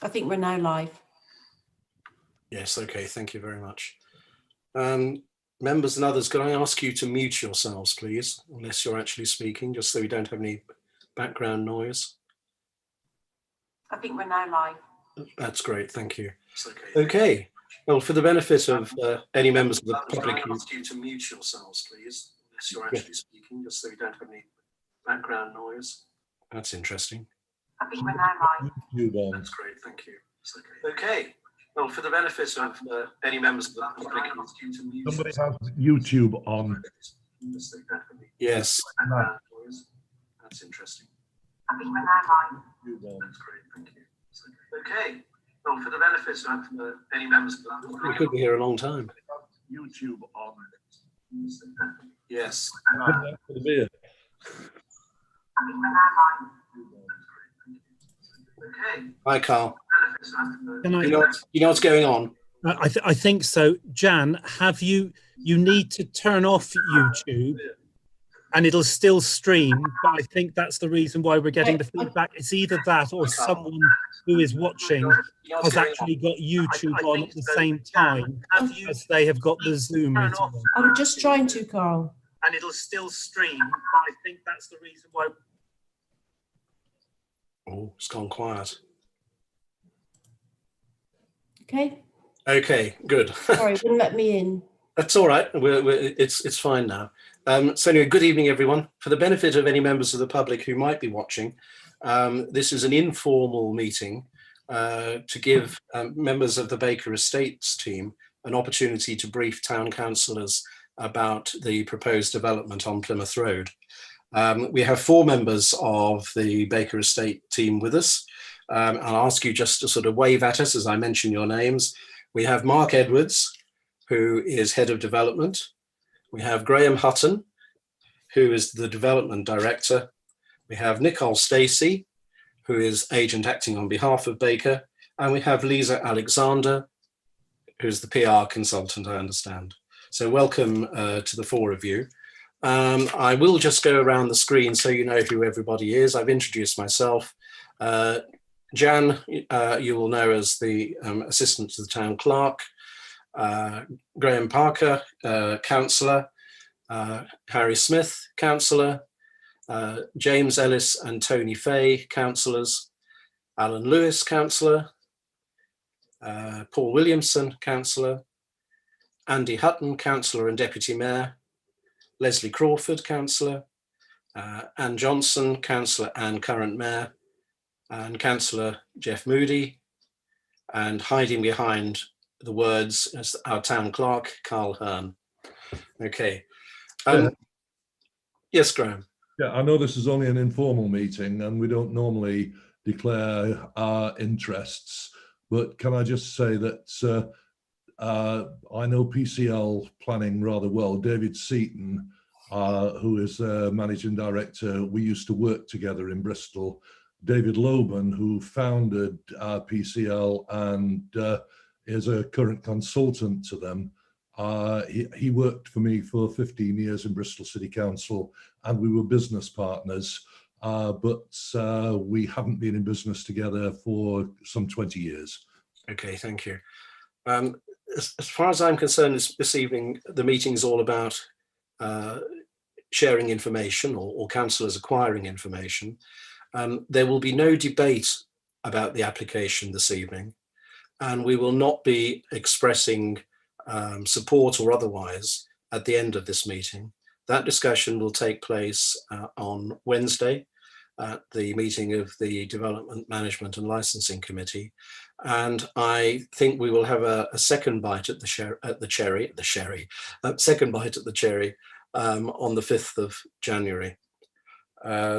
I think we're now live. Yes, okay, thank you very much. Members and others, could I ask you to mute yourselves, please, unless you're actually speaking, just so we don't have any background noise? I think we're now live. That's great, thank you. Okay, well, for the benefit of any members of the public, Can I ask you to mute yourselves, please, unless you're actually speaking, just so we don't have any background noise? That's interesting. I think we're now live. That's great, thank you. Okay, well, for the benefit of any members of the public, can I ask you to mute Somebody has YouTube on. Yes. That's interesting. I think we're now live. That's great, thank you. Okay, well, for the benefit of any members of the We public, could be here a long time. YouTube on. Yes. For the beer. I think we're now live. okay. Hi, Carl. Can I, You know what's going on? I think so. Jan, you need to turn off YouTube and it'll still stream, but I think that's the reason why we're getting the feedback. It's either that or someone who is watching has actually got YouTube on at the same time as they have got the Zoom meeting on. I'm just trying to, Carl. And it'll still stream, but I think that's the reason why. Oh, it's gone quiet. Okay. Okay, good. Sorry, it wouldn't let me in. That's all right. It's fine now. So anyway, good evening, everyone. For the benefit of any members of the public who might be watching, this is an informal meeting to give members of the Baker Estates team an opportunity to brief town councillors about the proposed development on Plymouth Road. We have 4 members of the Baker Estate team with us. I'll ask you just to sort of wave at us as I mention your names. We have Mark Edwards, who is Head of Development. We have Graham Hutton, who is the Development Director. We have Nicole Stacey, who is Agent acting on behalf of Baker. And we have Lisa Alexander, who's the PR consultant, I understand. So welcome to the 4 of you. I will just go around the screen so you know who everybody is. I've introduced myself. Jan, you will know as the assistant to the town clerk. Graham Parker, councillor. Harry Smith, councillor. James Ellis and Tony Fay, councillors. Alan Lewis, councillor. Paul Williamson, councillor. Andy Hutton, councillor and deputy mayor. Leslie Crawford, councillor. Anne Johnson, councillor and current mayor. And Councillor Jeff Moody, and hiding behind the words as our town clerk, Carl Hearn. Okay. Yes, Graham. Yeah, I know this is only an informal meeting and we don't normally declare our interests, but can I just say that I know PCL planning rather well. David Seaton, who is managing director, we used to work together in Bristol. David Loban, who founded PCL and is a current consultant to them. He worked for me for 15 years in Bristol City Council and we were business partners, but we haven't been in business together for some 20 years. Okay, thank you. As far as I'm concerned, this evening, the meeting is all about sharing information or councillors acquiring information. There will be no debate about the application this evening, and we will not be expressing support or otherwise at the end of this meeting. That discussion will take place on Wednesday at the meeting of the Development Management and Licensing Committee, and I think we will have a second bite at the cherry on the 5th of January.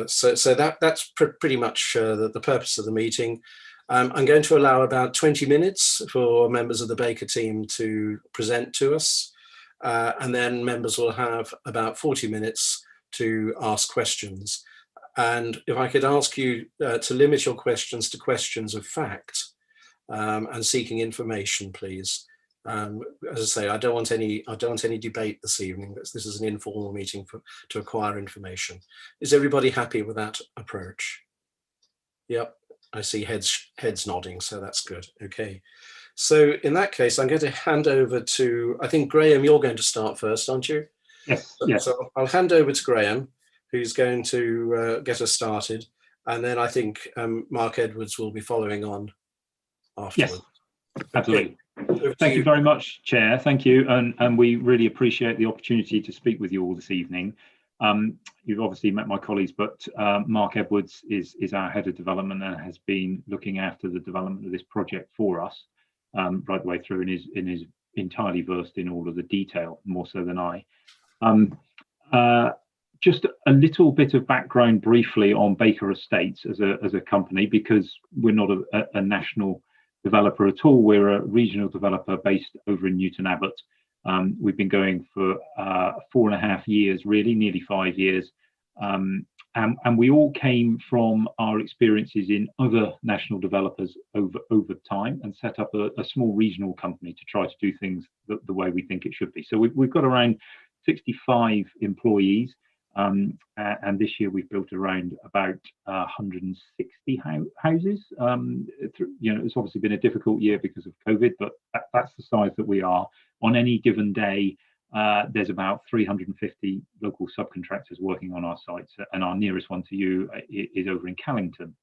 So that's pretty much the purpose of the meeting. I'm going to allow about 20 minutes for members of the Baker team to present to us, and then members will have about 40 minutes to ask questions. And if I could ask you to limit your questions to questions of fact and seeking information, please. As I say, I don't want any debate this evening. This is an informal meeting to acquire information. Is everybody happy with that approach? Yep. I see heads nodding, so that's good. Okay. So in that case, I'm going to hand over to, I think, Graham, you're going to start first, aren't you? Yes, yes. So I'll hand over to Graham, who's going to get us started. And then I think Mark Edwards will be following on afterwards. Yes, absolutely. Okay. Thank you very much, Chair. Thank you. And we really appreciate the opportunity to speak with you all this evening. You've obviously met my colleagues, but Mark Edwards is our head of development and has been looking after the development of this project for us right the way through, and is entirely versed in all of the detail, more so than I. Just a little bit of background briefly on Baker Estates as a company, because we're not a national developer at all. We're a regional developer based over in Newton Abbot. We've been going for 4.5 years, really, nearly 5 years. And we all came from our experiences in other national developers over time, and set up a small regional company to try to do things the way we think it should be. So we've got around 65 employees. And this year we've built around about 160 houses. It's obviously been a difficult year because of COVID, but that's the size that we are. On any given day, there's about 350 local subcontractors working on our sites, and our nearest one to you is over in Callington,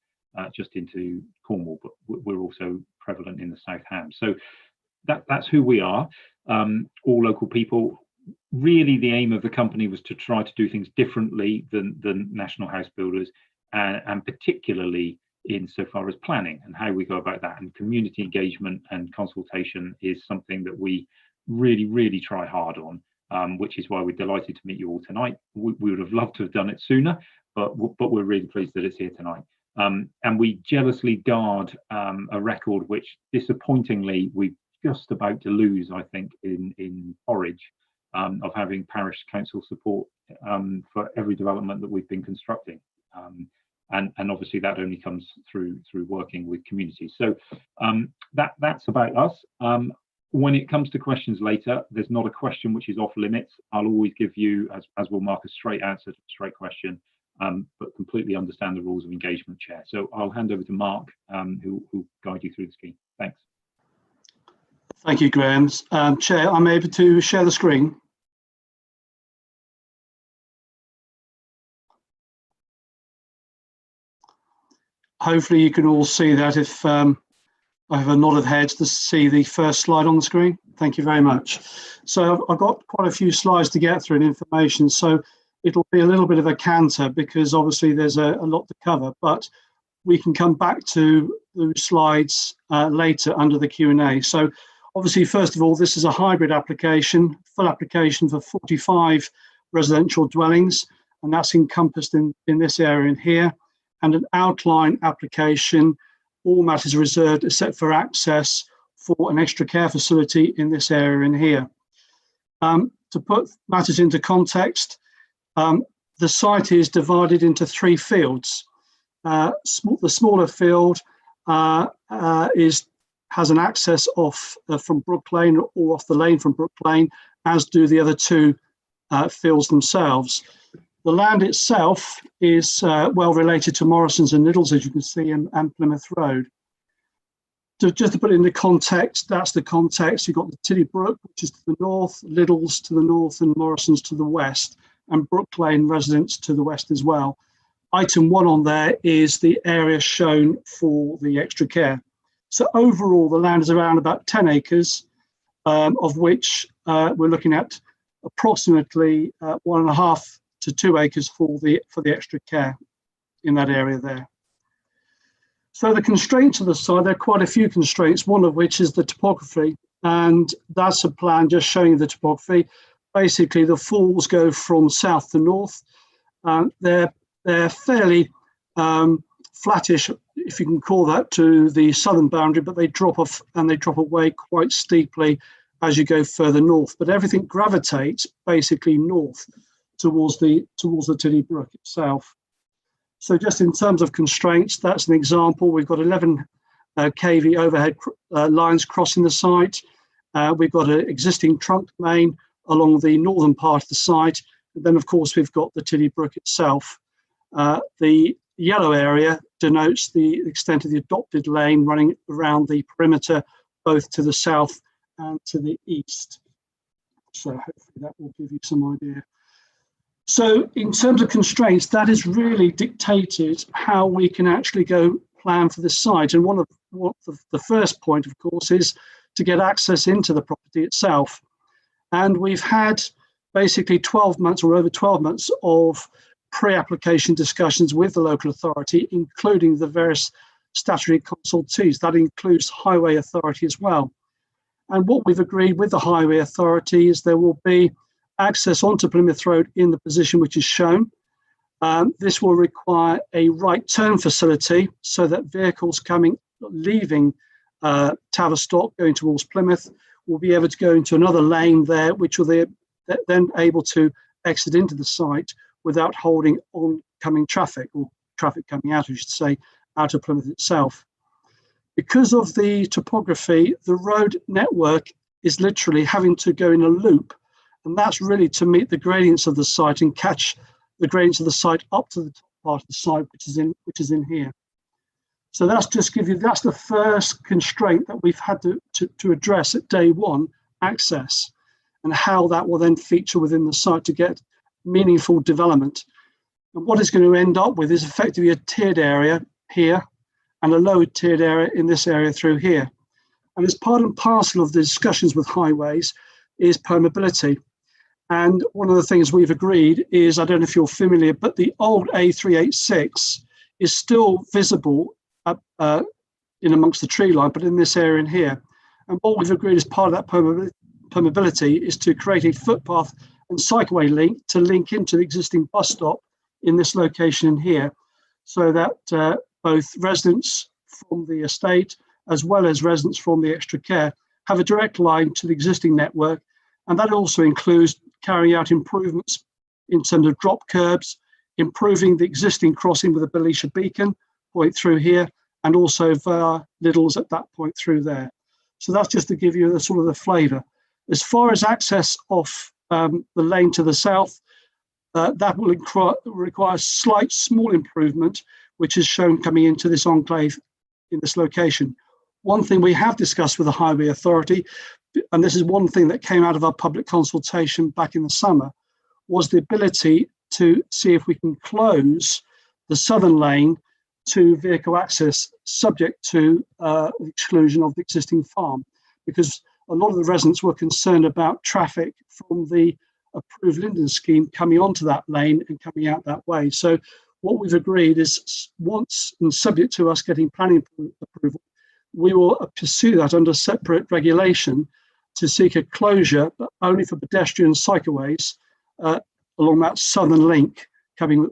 just into Cornwall, but we're also prevalent in the South Ham. So that's who we are, all local people. Really, the aim of the company was to try to do things differently than national house builders, and particularly insofar as planning and how we go about that. And community engagement and consultation is something that we really try hard on, which is why we're delighted to meet you all tonight. We would have loved to have done it sooner, but we're really pleased that it's here tonight. And we jealously guard a record which, disappointingly, we're just about to lose, I think, in Horwich. Of having parish council support for every development that we've been constructing, and obviously that only comes through working with communities. So that's about us. When it comes to questions later, there's not a question which is off limits. I'll always give you, as will Mark, a straight answer to a straight question, but completely understand the rules of engagement, Chair. So I'll hand over to Mark, who will guide you through the scheme. Thanks. Thank you, Graham. Chair, I'm able to share the screen. Hopefully you can all see that. If I have a nod of heads to see the first slide on the screen. Thank you very much. So I've got quite a few slides to get through and information, so it'll be a little bit of a canter because obviously there's a lot to cover, but we can come back to those slides later under the Q&A. So obviously, first of all, this is a hybrid application, full application for 45 residential dwellings, and that's encompassed in this area in here, and an outline application, all matters reserved except for access for an extra care facility in this area in here. To put matters into context, the site is divided into 3 fields. The smaller field has an access off from Brook Lane or off the lane from Brook Lane, as do the other 2 fields themselves. The land itself is well related to Morrison's and Liddell's, as you can see, and Plymouth Road. Just to put it into context, that's the context. You've got the Tiddy Brook, which is to the north, Liddell's to the north, and Morrison's to the west, and Brook Lane residents to the west as well. Item 1 on there is the area shown for the extra care. So overall, the land is around about 10 acres, of which we're looking at approximately 1.5 to 2 acres for the extra care in that area there. So the constraints of the site, there are quite a few constraints, one of which is the topography, and that's a plan just showing the topography. Basically, the falls go from south to north. They're fairly flattish, if you can call that, to the southern boundary, but they drop off and they drop away quite steeply as you go further north. But everything gravitates basically north towards the Tiddy Brook itself. So just in terms of constraints, that's an example. We've got 11 kV overhead lines crossing the site. We've got an existing trunk main along the northern part of the site. And then, of course, we've got the Tiddy Brook itself. The yellow area denotes the extent of the adopted lane running around the perimeter, both to the south and to the east. So hopefully that will give you some idea. So in terms of constraints, that has really dictated how we can actually go plan for this site. And one of the first point, of course, is to get access into the property itself. And we've had basically 12 months or over 12 months of pre-application discussions with the local authority, including the various statutory consultees. That includes Highway Authority as well. And what we've agreed with the Highway Authority is there will be access onto Plymouth Road in the position which is shown. This will require a right turn facility so that vehicles leaving Tavistock going towards Plymouth will be able to go into another lane there, which will then able to exit into the site without holding oncoming traffic, or traffic coming out, I should say, out of Plymouth itself. Because of the topography, the road network is literally having to go in a loop, and that's really to meet the gradients of the site and catch the gradients of the site up to the top part of the site, which is in here. So that's the first constraint that we've had to address at day one, access, and how that will then feature within the site to get meaningful development. And what it's going to end up with is effectively a tiered area here and a lower tiered area in this area through here. And as part and parcel of the discussions with highways is permeability. And one of the things we've agreed is, I don't know if you're familiar, but the old A386 is still visible up, in amongst the tree line, but in this area in here. And what we've agreed as part of that permeability is to create a footpath and cycleway link to link into the existing bus stop in this location in here, so that both residents from the estate as well as residents from the extra care have a direct line to the existing network. And that also includes carrying out improvements in terms of drop curbs, improving the existing crossing with a Belisha beacon point through here, and also via Lidl's at that point through there. So that's just to give you the sort of the flavour. As far as access off the lane to the south, that will require slight small improvement, which is shown coming into this enclave in this location. One thing we have discussed with the Highway Authority, and this is one thing that came out of our public consultation back in the summer, was the ability to see if we can close the southern lane to vehicle access, subject to the exclusion of the existing farm, because a lot of the residents were concerned about traffic from the approved Linden scheme coming onto that lane and coming out that way. So what we've agreed is, once and subject to us getting planning approval, we will pursue that under separate regulation to seek a closure, but only for pedestrian cycleways along that southern link coming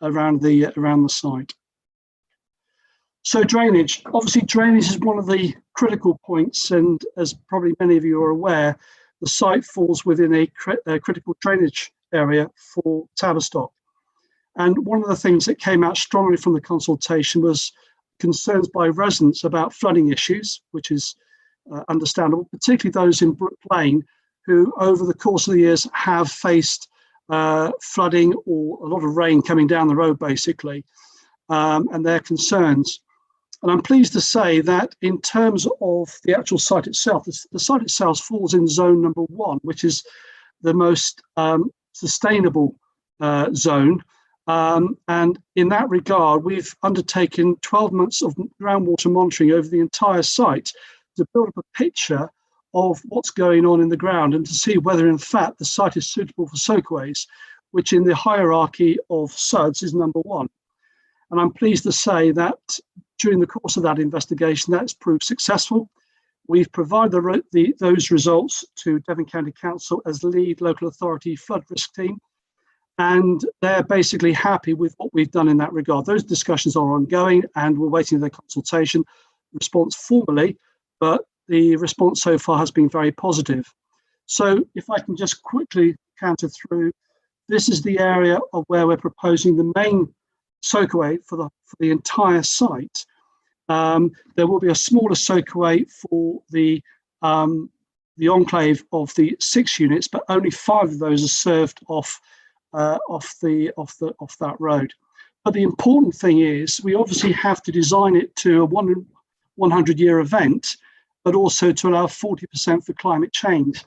around the site. So drainage, obviously drainage is one of the critical points, and as probably many of you are aware, the site falls within a critical drainage area for Tavistock. And one of the things that came out strongly from the consultation was concerns by residents about flooding issues, which is understandable, particularly those in Brook Lane, who over the course of the years have faced flooding or a lot of rain coming down the road, basically, and their concerns. And I'm pleased to say that in terms of the actual site itself, the site itself falls in zone number 1, which is the most sustainable zone. And in that regard, we've undertaken 12 months of groundwater monitoring over the entire site to build up a picture of what's going on in the ground and to see whether in fact the site is suitable for soakways, which in the hierarchy of SUDs is number 1. And I'm pleased to say that during the course of that investigation, that's proved successful. We've provided those results to Devon County Council as lead local authority flood risk team, and they're basically happy with what we've done in that regard. Those discussions are ongoing and we're waiting for their consultation response formally, but the response so far has been very positive. So if I can just quickly counter through, this is the area of where we're proposing the main soakaway for the entire site. There will be a smaller soakaway for the enclave of the 6 units, but only 5 of those are served off that road. But the important thing is we obviously have to design it to a 100-year event, but also to allow 40% for climate change.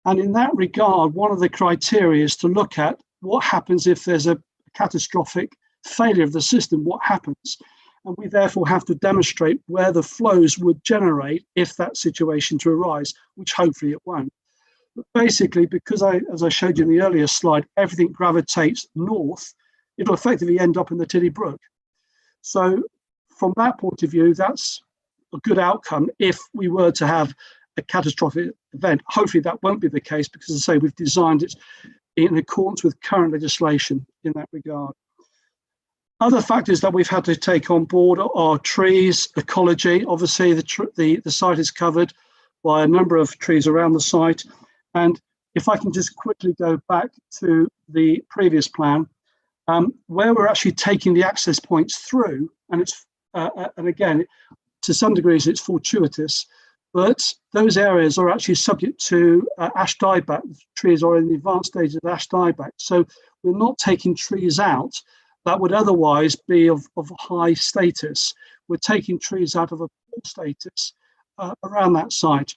And in that regard, one of the criteria is to look at what happens if there's a catastrophic failure of the system, what happens? And we therefore have to demonstrate where the flows would generate if that situation to arise, which hopefully it won't. But basically, because as I showed you in the earlier slide, everything gravitates north, it'll effectively end up in the Tiddy Brook. So from that point of view, that's a good outcome if we were to have a catastrophic event. Hopefully that won't be the case because, as I say, we've designed it in accordance with current legislation in that regard. Other factors that we've had to take on board are trees, ecology. Obviously, the site is covered by a number of trees around the site. And if I can just quickly go back to the previous plan, where we're actually taking the access points through, and it's and again, to some degrees it's fortuitous, but those areas are actually subject to ash dieback. Trees are in the advanced stages of ash dieback. So we're not taking trees out that would otherwise be of high status. We're taking trees out of a poor status around that site.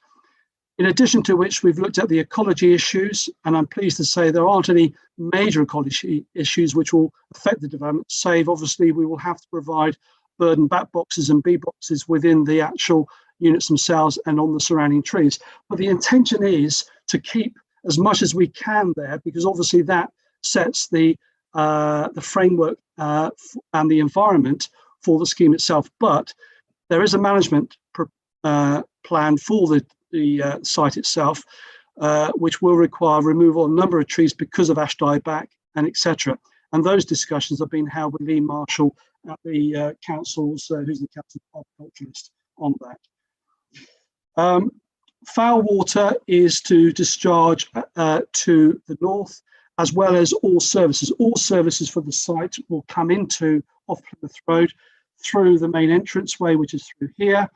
In addition to which, we've looked at the ecology issues, and I'm pleased to say there aren't any major ecology issues which will affect the development, save obviously we will have to provide bird and bat boxes and bee boxes within the actual units themselves and on the surrounding trees. But the intention is to keep as much as we can there, because obviously that sets the framework and the environment for the scheme itself. But there is a management plan for the site itself, which will require removal of a number of trees because of ash dieback and etc. And those discussions have been held with Lee Marshall at the council's, who's the council horticulturalist on that. Foul water is to discharge to the north, as well as all services. All services for the site will come into off Plymouth Road through the main entranceway, which is through here.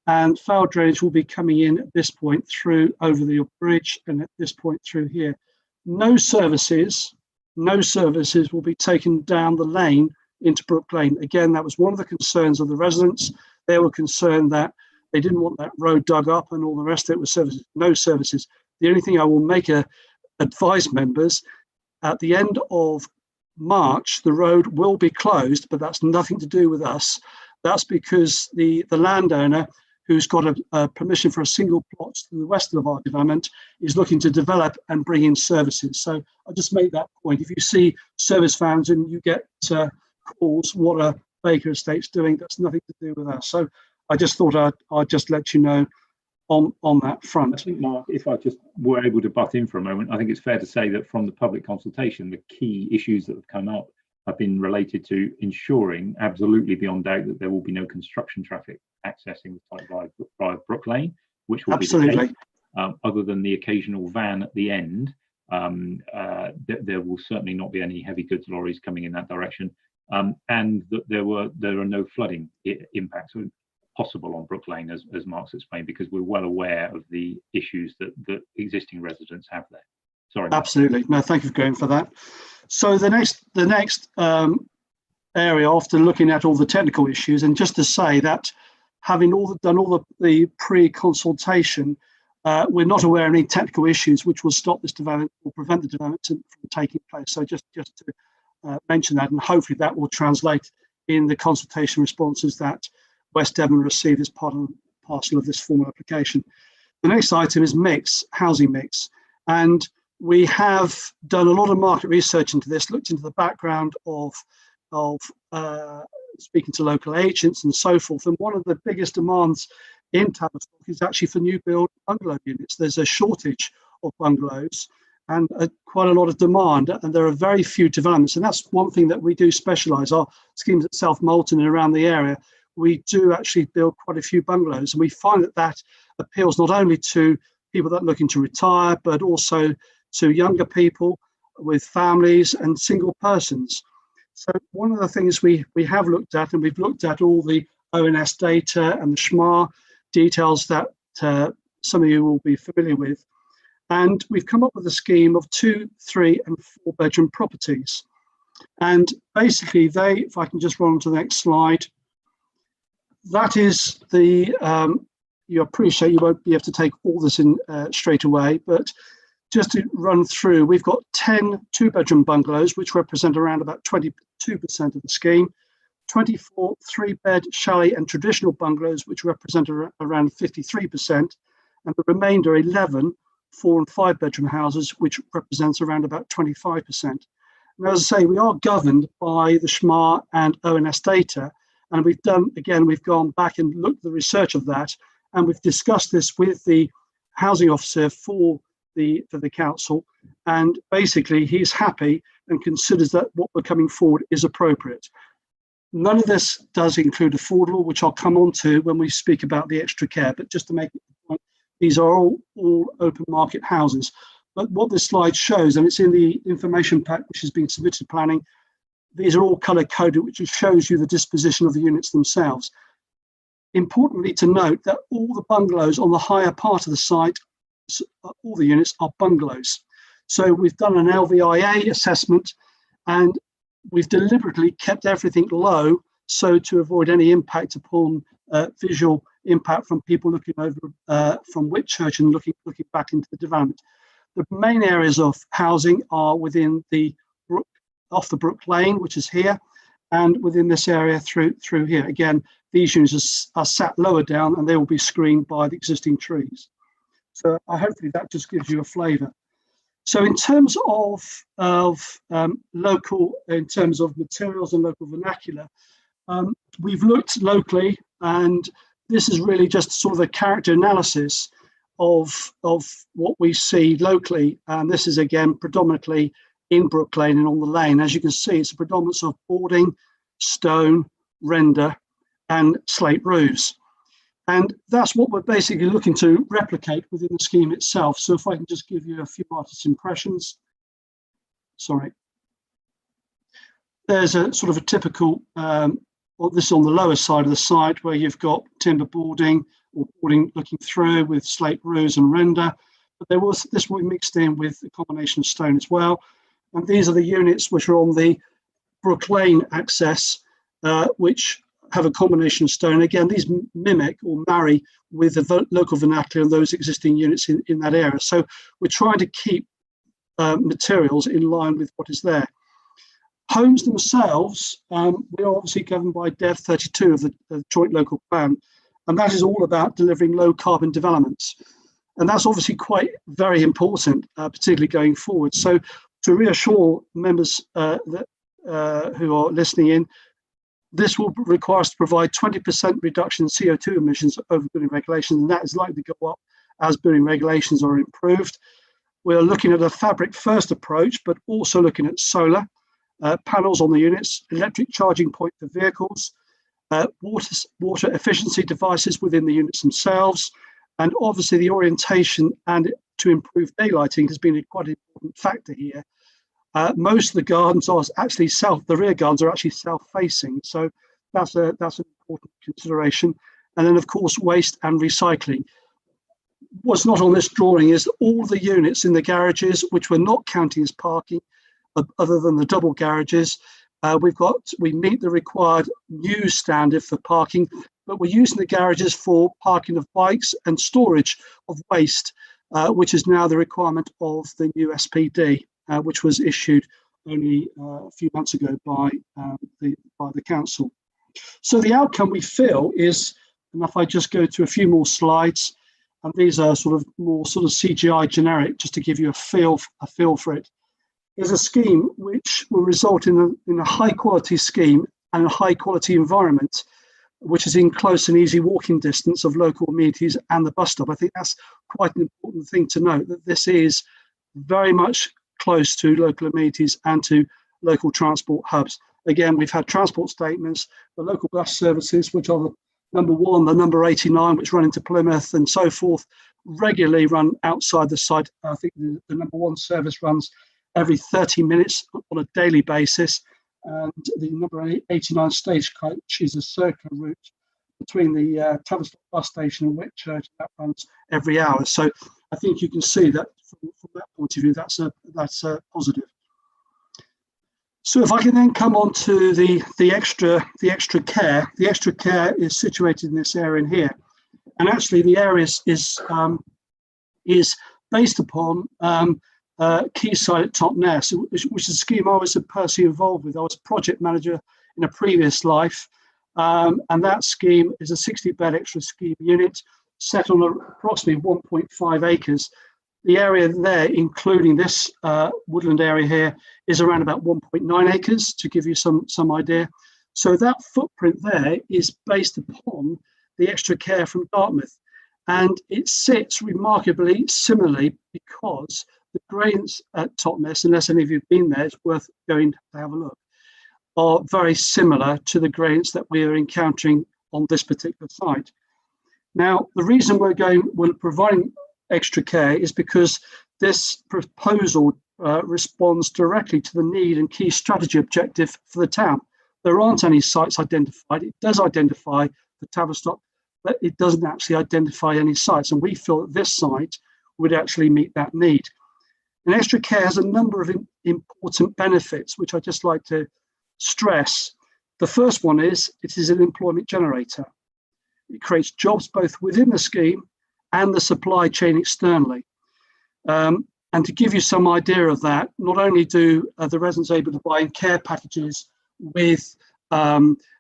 And foul drainage will be coming in at this point through over the bridge and at this point through here. No services will be taken down the lane into Brook Lane. Again, that was one of the concerns of the residents. They were concerned that they didn't want that road dug up and all the rest of it was services. No services. The only thing I will advise members, at the end of March, the road will be closed, but that's nothing to do with us. That's because the landowner, who's got a permission for a single plot to the west of our development, is looking to develop and bring in services. So I'll just make that point. If you see service vans and you get calls, what are Baker Estates doing? That's nothing to do with us. So I just thought I'd just let you know on that front. I think, Mark, if I just were able to butt in for a moment, I think it's fair to say that from the public consultation, the key issues that have come up have been related to ensuring, absolutely beyond doubt, that there will be no construction traffic accessing the site via Brook Lane, which will absolutely be the case. Other than the occasional van at the end, there will certainly not be any heavy goods lorries coming in that direction, and that there are no flooding impacts possible on Brook Lane, as Mark's explained, because we're well aware of the issues that existing residents have there. Sorry, Mark. Absolutely. No, thank you for going for that. So the next area, after looking at all the technical issues, and just to say that having done all the pre-consultation, we're not aware of any technical issues which will stop this development or prevent the development from taking place. So just to mention that, and hopefully that will translate in the consultation responses that West Devon received as part and parcel of this formal application. The next item is housing mix. And we have done a lot of market research into this, looked into the background of speaking to local agents and so forth. And one of the biggest demands in Tavistock is actually for new build bungalow units. There's a shortage of bungalows and quite a lot of demand, and there are very few developments. And that's one thing that we do specialise. Our schemes at South Molton and around the area, we do actually build quite a few bungalows. And we find that appeals not only to people that are looking to retire, but also to younger people with families and single persons. So one of the things we have looked at, and we've looked at all the ONS data and the SHMA details that some of you will be familiar with. And we've come up with a scheme of 2, 3 and 4 bedroom properties. And basically if I can just run on to the next slide, that is the, you appreciate you won't be able to take all this in straight away, but just to run through, we've got 10 two-bedroom bungalows, which represent around about 22% of the scheme, 24 three-bed chalet and traditional bungalows, which represent around 53%, and the remainder 11 4 and 5 bedroom houses, which represents around about 25%. And as I say, we are governed by the SHMA and ONS data, and we've gone back and looked at the research of that, and we've discussed this with the housing officer for the council, and basically he's happy and considers that what we're coming forward is appropriate. None of this does include affordable, which I'll come on to when we speak about the extra care, but just to make it a point, these are all open market houses. But what this slide shows, and it's in the information pack which has been submitted to planning, these are all colour coded, which shows you the disposition of the units themselves. Importantly to note that all the bungalows on the higher part of the site, all the units are bungalows. So we've done an LVIA assessment, and we've deliberately kept everything low so to avoid any impact upon visual impact from people looking over from Whitchurch and looking back into the development. The main areas of housing are within the brook, off the Brook Lane, which is here, and within this area through here. Again, these units are sat lower down, and they will be screened by the existing trees. So hopefully that just gives you a flavour. So in terms of local, in terms of materials and local vernacular, we've looked locally, and this is really just sort of a character analysis of what we see locally. And this is again predominantly in Brook Lane and on the lane. As you can see, it's a predominance of boarding, stone, render, and slate roofs. And that's what we're basically looking to replicate within the scheme itself. So if I can just give you a few artist impressions. Sorry. There's a sort of a typical, well, this is on the lower side of the site where you've got timber boarding or boarding looking through with slate roofs and render. But this will be mixed in with a combination of stone as well. And these are the units which are on the Brook Lane access, which have a combination of stone. Again, these mimic or marry with the local vernacular and those existing units in that area. So we're trying to keep materials in line with what is there. Homes themselves, we are obviously governed by DEV 32 of the Joint Local Plan, and that is all about delivering low carbon developments. And that's obviously quite very important, particularly going forward. So to reassure members who are listening in, this will require us to provide 20% reduction in CO2 emissions over building regulations, and that is likely to go up as building regulations are improved. We're looking at a fabric first approach, but also looking at solar panels on the units, electric charging point for vehicles, water efficiency devices within the units themselves, and obviously the orientation and to improve daylighting has been quite an important factor here. Most of the gardens are actually the rear gardens are actually self-facing, so that's an important consideration. And then of course waste and recycling. What's not on this drawing is all the units in the garages, which we're not counting as parking, other than the double garages. We meet the required new standard for parking, but we're using the garages for parking of bikes and storage of waste, which is now the requirement of the new SPD. Which was issued only a few months ago by the council. So the outcome we feel is, and if I just go to a few more slides, and these are more CGI generic, just to give you a feel for it, is a scheme which will result in a high quality scheme and a high quality environment, which is in close and easy walking distance of local amenities and the bus stop. I think that's quite an important thing to note, that this is very much close to local amenities and to local transport hubs. Again, we've had transport statements, the local bus services, which are the number 1, the number 89, which run into Plymouth and so forth, regularly run outside the site. I think the number 1 service runs every 30 minutes on a daily basis. And the number 89 stagecoach is a circular route between the Tavistock bus station and Whitchurch that runs every hour. So I think you can see that from that point of view, that's a positive. So if I can then come on to the extra care. The extra care is situated in this area in here, and actually the area is based upon Quayside at Totnes, which is a scheme I was personally involved with. I was project manager in a previous life, and that scheme is a 60-bed extra scheme unit set on approximately 1.5 acres. The area there, including this woodland area here, is around about 1.9 acres, to give you some idea. So that footprint there is based upon the extra care from Dartmouth. And it sits remarkably similarly because the gradients at Totnes, unless any of you have been there, it's worth going to have a look, are very similar to the gradients that we are encountering on this particular site. Now, the reason we're providing extra care is because this proposal responds directly to the need and key strategy objective for the town. There aren't any sites identified. It does identify the Tavistock, but it doesn't actually identify any sites. And we feel that this site would actually meet that need. And extra care has a number of important benefits, which I'd just like to stress. The first one is it is an employment generator. It creates jobs both within the scheme and the supply chain externally. And to give you some idea of that, not only do the residents able to buy in care packages with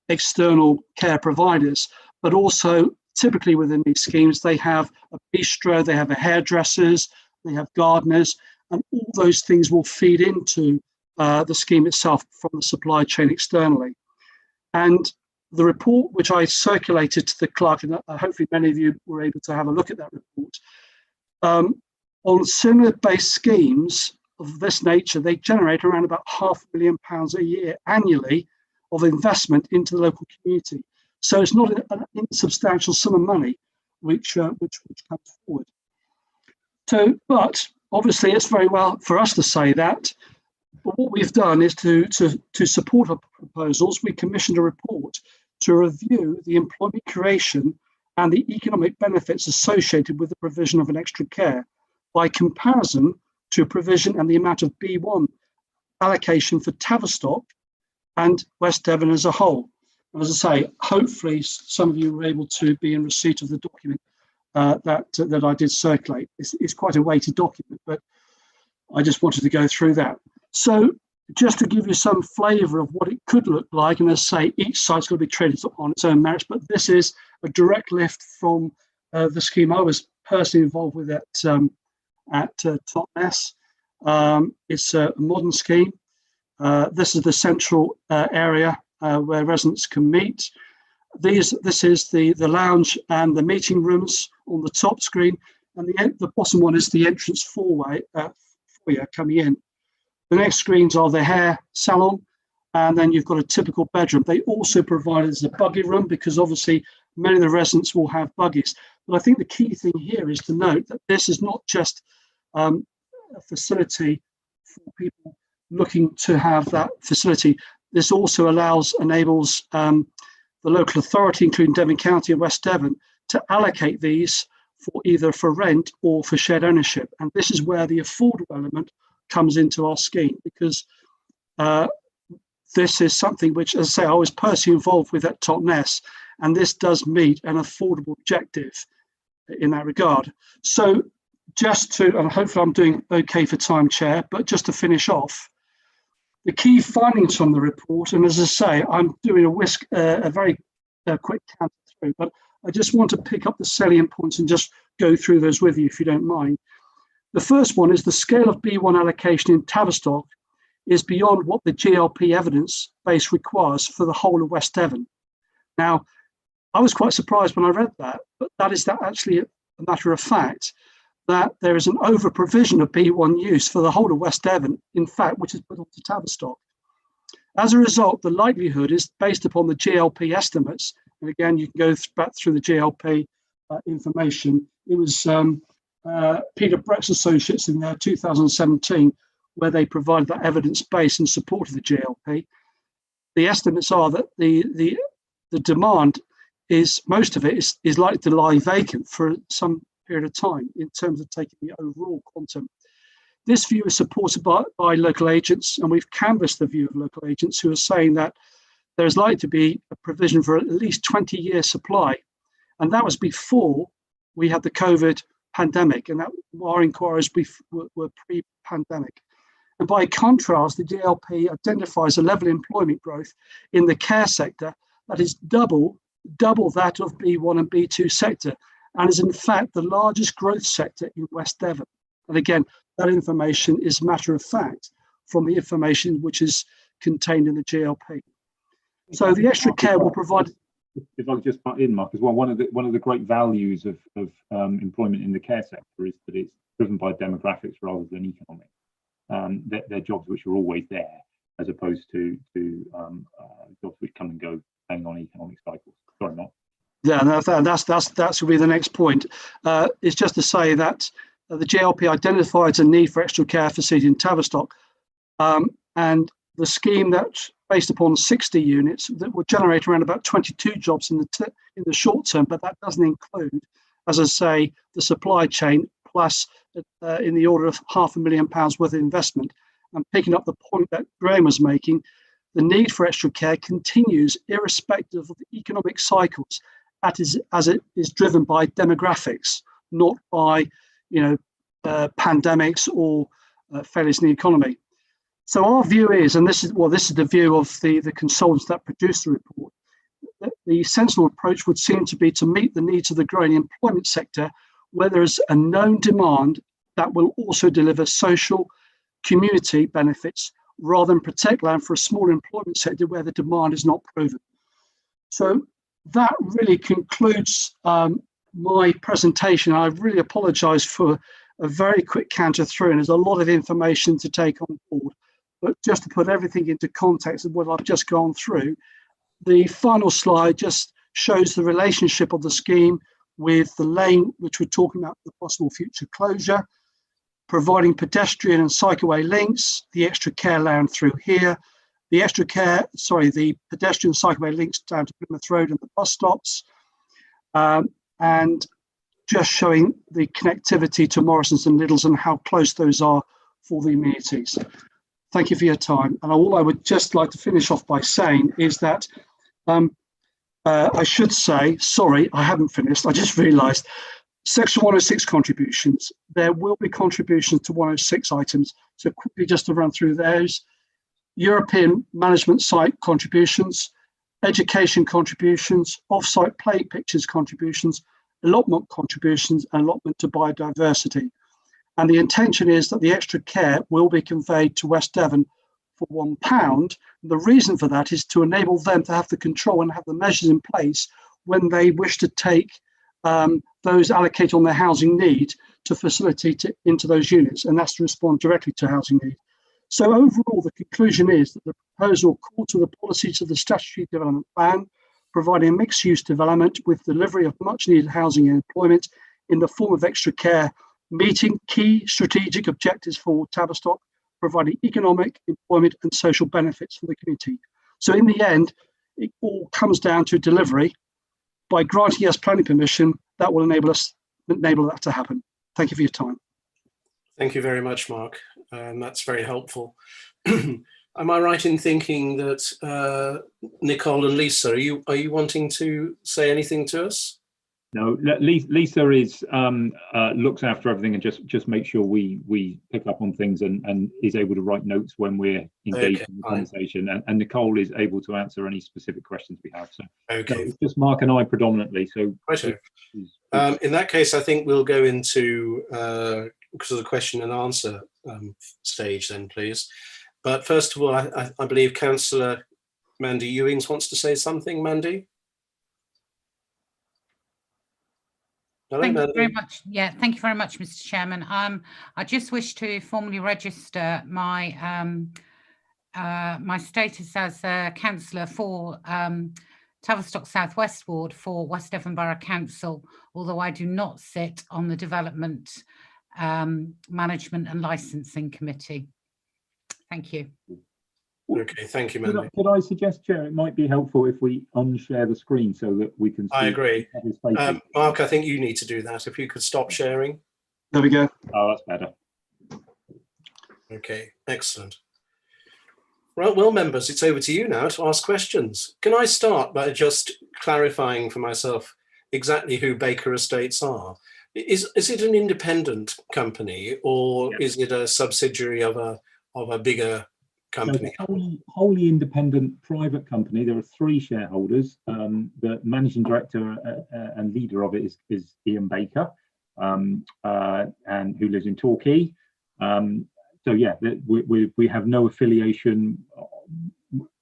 external care providers, but also typically within these schemes, they have a bistro, they have a hairdressers, they have gardeners, and all those things will feed into the scheme itself from the supply chain externally. And the report, which I circulated to the clerk, and hopefully many of you were able to have a look at that report, on similar based schemes of this nature, they generate around about £500,000 a year annually of investment into the local community. So it's not an insubstantial sum of money which comes forward. So, but obviously it's very well for us to say that. But what we've done is to support our proposals, we commissioned a report to review the employment creation and the economic benefits associated with the provision of an extra care by comparison to provision and the amount of B1 allocation for Tavistock and West Devon as a whole. And as I say, hopefully some of you were able to be in receipt of the document that I did circulate. It's quite a weighted document, but I just wanted to go through that. So just to give you some flavour of what it could look like, and as I say, each site's got to be treated on its own merits, but this is a direct lift from the scheme I was personally involved with at Totnes. It's a modern scheme. This is the central area where residents can meet. This is the lounge and the meeting rooms on the top screen, and the bottom one is the entrance foyer coming in. The next screens are the hair salon, and then you've got a typical bedroom. They also provide us a buggy room because obviously many of the residents will have buggies. But I think the key thing here is to note that this is not just a facility for people looking to have that facility. This also enables the local authority, including Devon County and West Devon, to allocate these for rent or for shared ownership. And this is where the affordable element comes into our scheme, because this is something which, as I say, I was personally involved with at Totnes, and this does meet an affordable objective in that regard. So just to, and hopefully I'm doing okay for time, Chair, but just to finish off, the key findings from the report, and as I say, I'm doing a very quick count through, but I just want to pick up the salient points and just go through those with you, if you don't mind. The first one is the scale of B1 allocation in Tavistock is beyond what the GLP evidence base requires for the whole of West Devon. Now, I was quite surprised when I read that, but that is actually a matter of fact, that there is an over provision of B1 use for the whole of West Devon, in fact, which is put onto Tavistock. As a result, the likelihood is based upon the GLP estimates, and again, you can go back through the GLP information. It was Peter Brett's Associates in 2017, where they provided that evidence base in support of the GLP. The estimates are that the demand is, most of it is likely to lie vacant for some period of time in terms of taking the overall quantum. This view is supported by local agents, and we've canvassed the view of local agents who are saying that there's likely to be a provision for at least 20-year supply. And that was before we had the COVID pandemic, and that our inquiries were pre-pandemic. And by contrast, the GLP identifies a level of employment growth in the care sector that is double that of B1 and B2 sector, and is in fact the largest growth sector in West Devon. And again, that information is matter of fact from the information which is contained in the GLP. So the extra care will provide. If I could just butt in, Mark, as well, one of the great values of employment in the care sector is that it's driven by demographics rather than economics. They're jobs which are always there, as opposed to jobs which come and go depending on economic cycles. Sorry, Mark. Yeah, that's will be the next point. It's just to say that the GLP identifies a need for extra care facility in Tavistock, and the scheme that's based upon 60 units that will generate around about 22 jobs in the short term, but that doesn't include, as I say, the supply chain plus in the order of £500,000 worth of investment. And picking up the point that Graham was making, the need for extra care continues irrespective of the economic cycles, as it is driven by demographics, not by pandemics or failures in the economy. So our view is, and this is the view of the consultants that produced the report, that the sensible approach would seem to be to meet the needs of the growing employment sector where there is a known demand that will also deliver social community benefits rather than protect land for a small employment sector where the demand is not proven. So that really concludes my presentation. I really apologise for a very quick canter through, and there's a lot of information to take on board. But just to put everything into context of what I've just gone through, the final slide just shows the relationship of the scheme with the lane, which we're talking about the possible future closure, providing pedestrian and cycleway links, the extra care land through here, the pedestrian cycleway links down to Plymouth Road and the bus stops, and just showing the connectivity to Morrison's and Liddles and how close those are for the amenities. Thank you for your time. And all I would just like to finish off by saying is that I should say, sorry, I haven't finished. I just realised Section 106 contributions. There will be contributions to 106 items. So quickly just to run through those. European management site contributions, education contributions, off-site play pictures contributions, allotment contributions, and allotment to biodiversity. And the intention is that the extra care will be conveyed to West Devon for £1. The reason for that is to enable them to have the control and have the measures in place when they wish to take those allocated on their housing need to facilitate it into those units, and that's to respond directly to housing need. So overall, the conclusion is that the proposal calls to the policies of the statutory development plan, providing a mixed-use development with delivery of much-needed housing and employment in the form of extra care, meeting key strategic objectives for Tavistock, providing economic, employment and social benefits for the community. So in the end, it all comes down to delivery. By granting us planning permission, that will enable that to happen. Thank you for your time. Thank you very much, Mark. That's very helpful. Am I right in thinking that Nicole and Lisa, are you wanting to say anything to us? No, Lisa is looks after everything and just make sure we pick up on things and is able to write notes when we're engaged in the conversation. And Nicole is able to answer any specific questions we have. So okay, it's just Mark and I predominantly. So in that case, I think we'll go into because of the question and answer stage then, please. But first of all, I believe Councillor Mandy Ewings wants to say something. Mandy? Hello, thank Mandy. you very much. Yeah, thank you very much, Mr. Chairman. I just wish to formally register my my status as a councillor for Tavistock South West Ward for West Devon Borough Council, although I do not sit on the Development, Management and Licensing Committee. Thank you. Okay, thank you, Mandy. Could I suggest, Chair, it might be helpful if we unshare the screen so that we can see. I agree. Mark, I think you need to do that. If you could stop sharing. There we go. Oh, that's better. Okay, excellent. Right, well, members, it's over to you now to ask questions. Can I start by just clarifying for myself exactly who Baker Estates are? Is it an independent company, or is it a subsidiary of a bigger company? So wholly independent private company. There are 3 shareholders. The managing director and leader of it is Ian Baker, and who lives in Torquay. So yeah, we have no affiliation.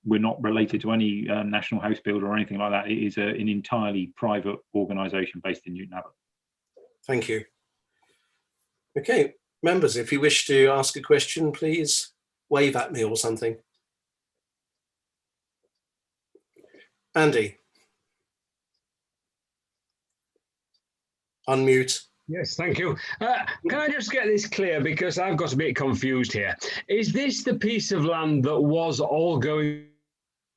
We're not related to any national house builder or anything like that. It is an entirely private organisation based in Newton Abbot. Thank you. Okay, members, if you wish to ask a question, please wave at me or something. Andy. Unmute. Yes, thank you. Can I just get this clear, because I've got a bit confused here. Is this the piece of land that was all going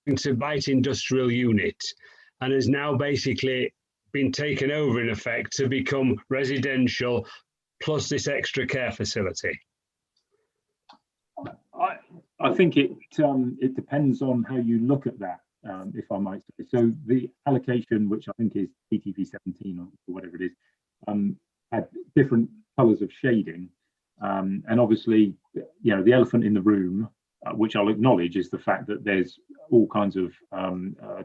to Byte Industrial Unit and has now basically been taken over in effect to become residential plus this extra care facility? I think it depends on how you look at that, if I might say. So the allocation, which I think is PTV 17 or whatever it is, had different colours of shading, and obviously, you know, the elephant in the room, which I'll acknowledge, is the fact that there's all kinds of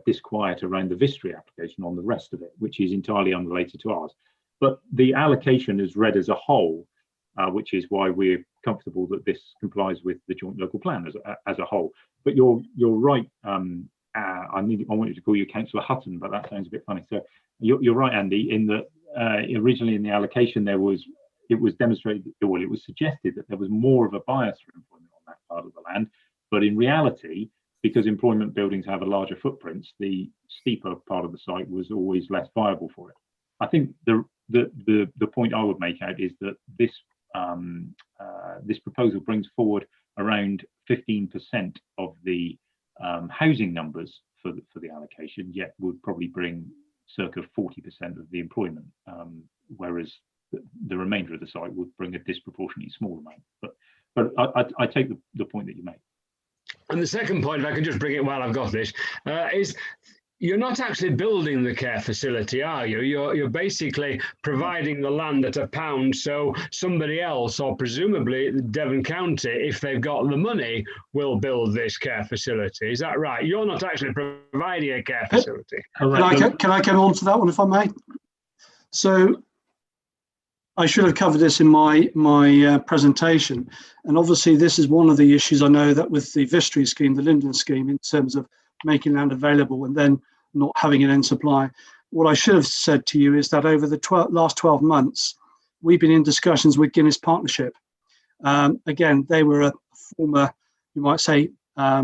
disquiet around the Vistry application on the rest of it, which is entirely unrelated to ours. But the allocation is read as a whole, which is why we're comfortable that this complies with the joint local plan as a whole. But you're right. I wanted to call you Councillor Hutton, but that sounds a bit funny. So you're right, Andy, in that originally in the allocation it was demonstrated, well, it was suggested that there was more of a bias for employment on that part of the land. But in reality, because employment buildings have a larger footprint, the steeper part of the site was always less viable for it. I think the point I would make out is that this this proposal brings forward around 15% of the housing numbers for the allocation, yet would probably bring circa 40% of the employment, whereas the remainder of the site would bring a disproportionately small amount. But I take the point that you make. And the second point, if I can just bring it while I've got this, is you're not actually building the care facility, are you? You're basically providing the land at £1, so somebody else, or presumably Devon County, if they've got the money, will build this care facility. Is that right? You're not actually providing a care facility. Can I come on to that one, if I may? So I should have covered this in my presentation, and obviously this is one of the issues I know that with the Vistry scheme, the Linden scheme, in terms of making land available and then not having an end supply. What I should have said to you is that over the last 12 months, we've been in discussions with Guinness Partnership. Again, they were a former, you might say, a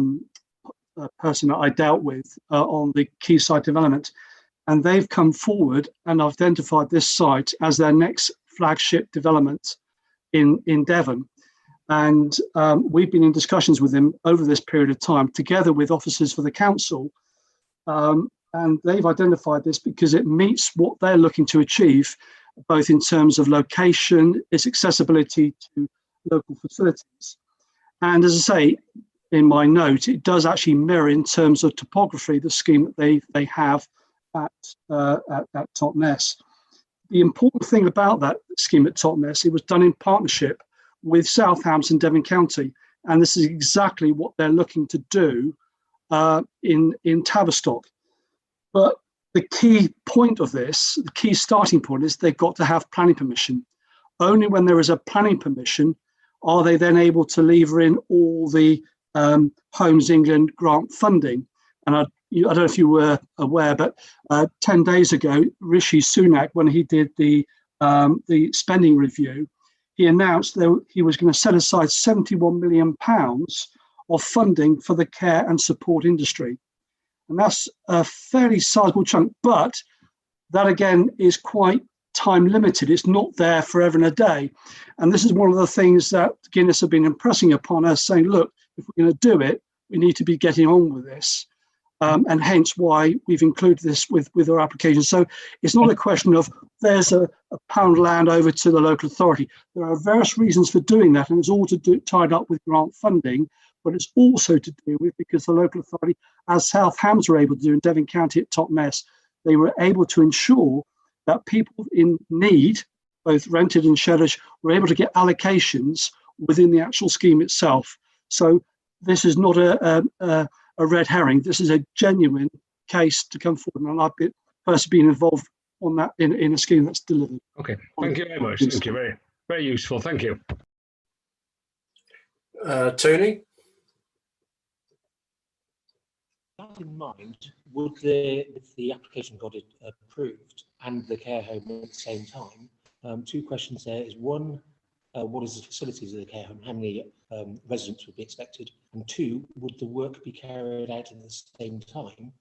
person that I dealt with on the quayside development, and they've come forward and identified this site as their next flagship development in Devon. And we've been in discussions with them over this period of time, together with officers for the council. And they've identified this because it meets what they're looking to achieve, both in terms of location, its accessibility to local facilities. And as I say, in my note, it does actually mirror in terms of topography, the scheme that they have at Totnes. The important thing about that scheme at Totnes, it was done in partnership with Southampton, Devon County, and this is exactly what they're looking to do in Tavistock. But the key point of this, the key starting point, is they've got to have planning permission. Only when there is a planning permission are they then able to lever in all the Homes England grant funding. And I don't know if you were aware, but 10 days ago, Rishi Sunak, when he did the spending review, he announced that he was going to set aside £71 million of funding for the care and support industry. And that's a fairly sizable chunk, but that again is quite time limited. It's not there forever and a day. And this is one of the things that Guinness have been impressing upon us, saying, look, if we're going to do it, we need to be getting on with this. and hence why we've included this with our application. So it's not a question of there's a pound land over to the local authority. There are various reasons for doing that, and it's all tied up with grant funding, but it's also to do with, because the local authority, as South Hams were able to do in Devon County at Totnes, they were able to ensure that people in need, both rented and shared, were able to get allocations within the actual scheme itself. So this is not a red herring. This is a genuine case to come forward, and I've personally been involved on that in a scheme that's delivered. Okay, thank you very much. Thank you, very, very useful. Thank you. Tony? That in mind, would if the application got it approved and the care home at the same time, two questions there is: one, what is the facilities of the care home? How many residents would be expected? And two, would the work be carried out at the same time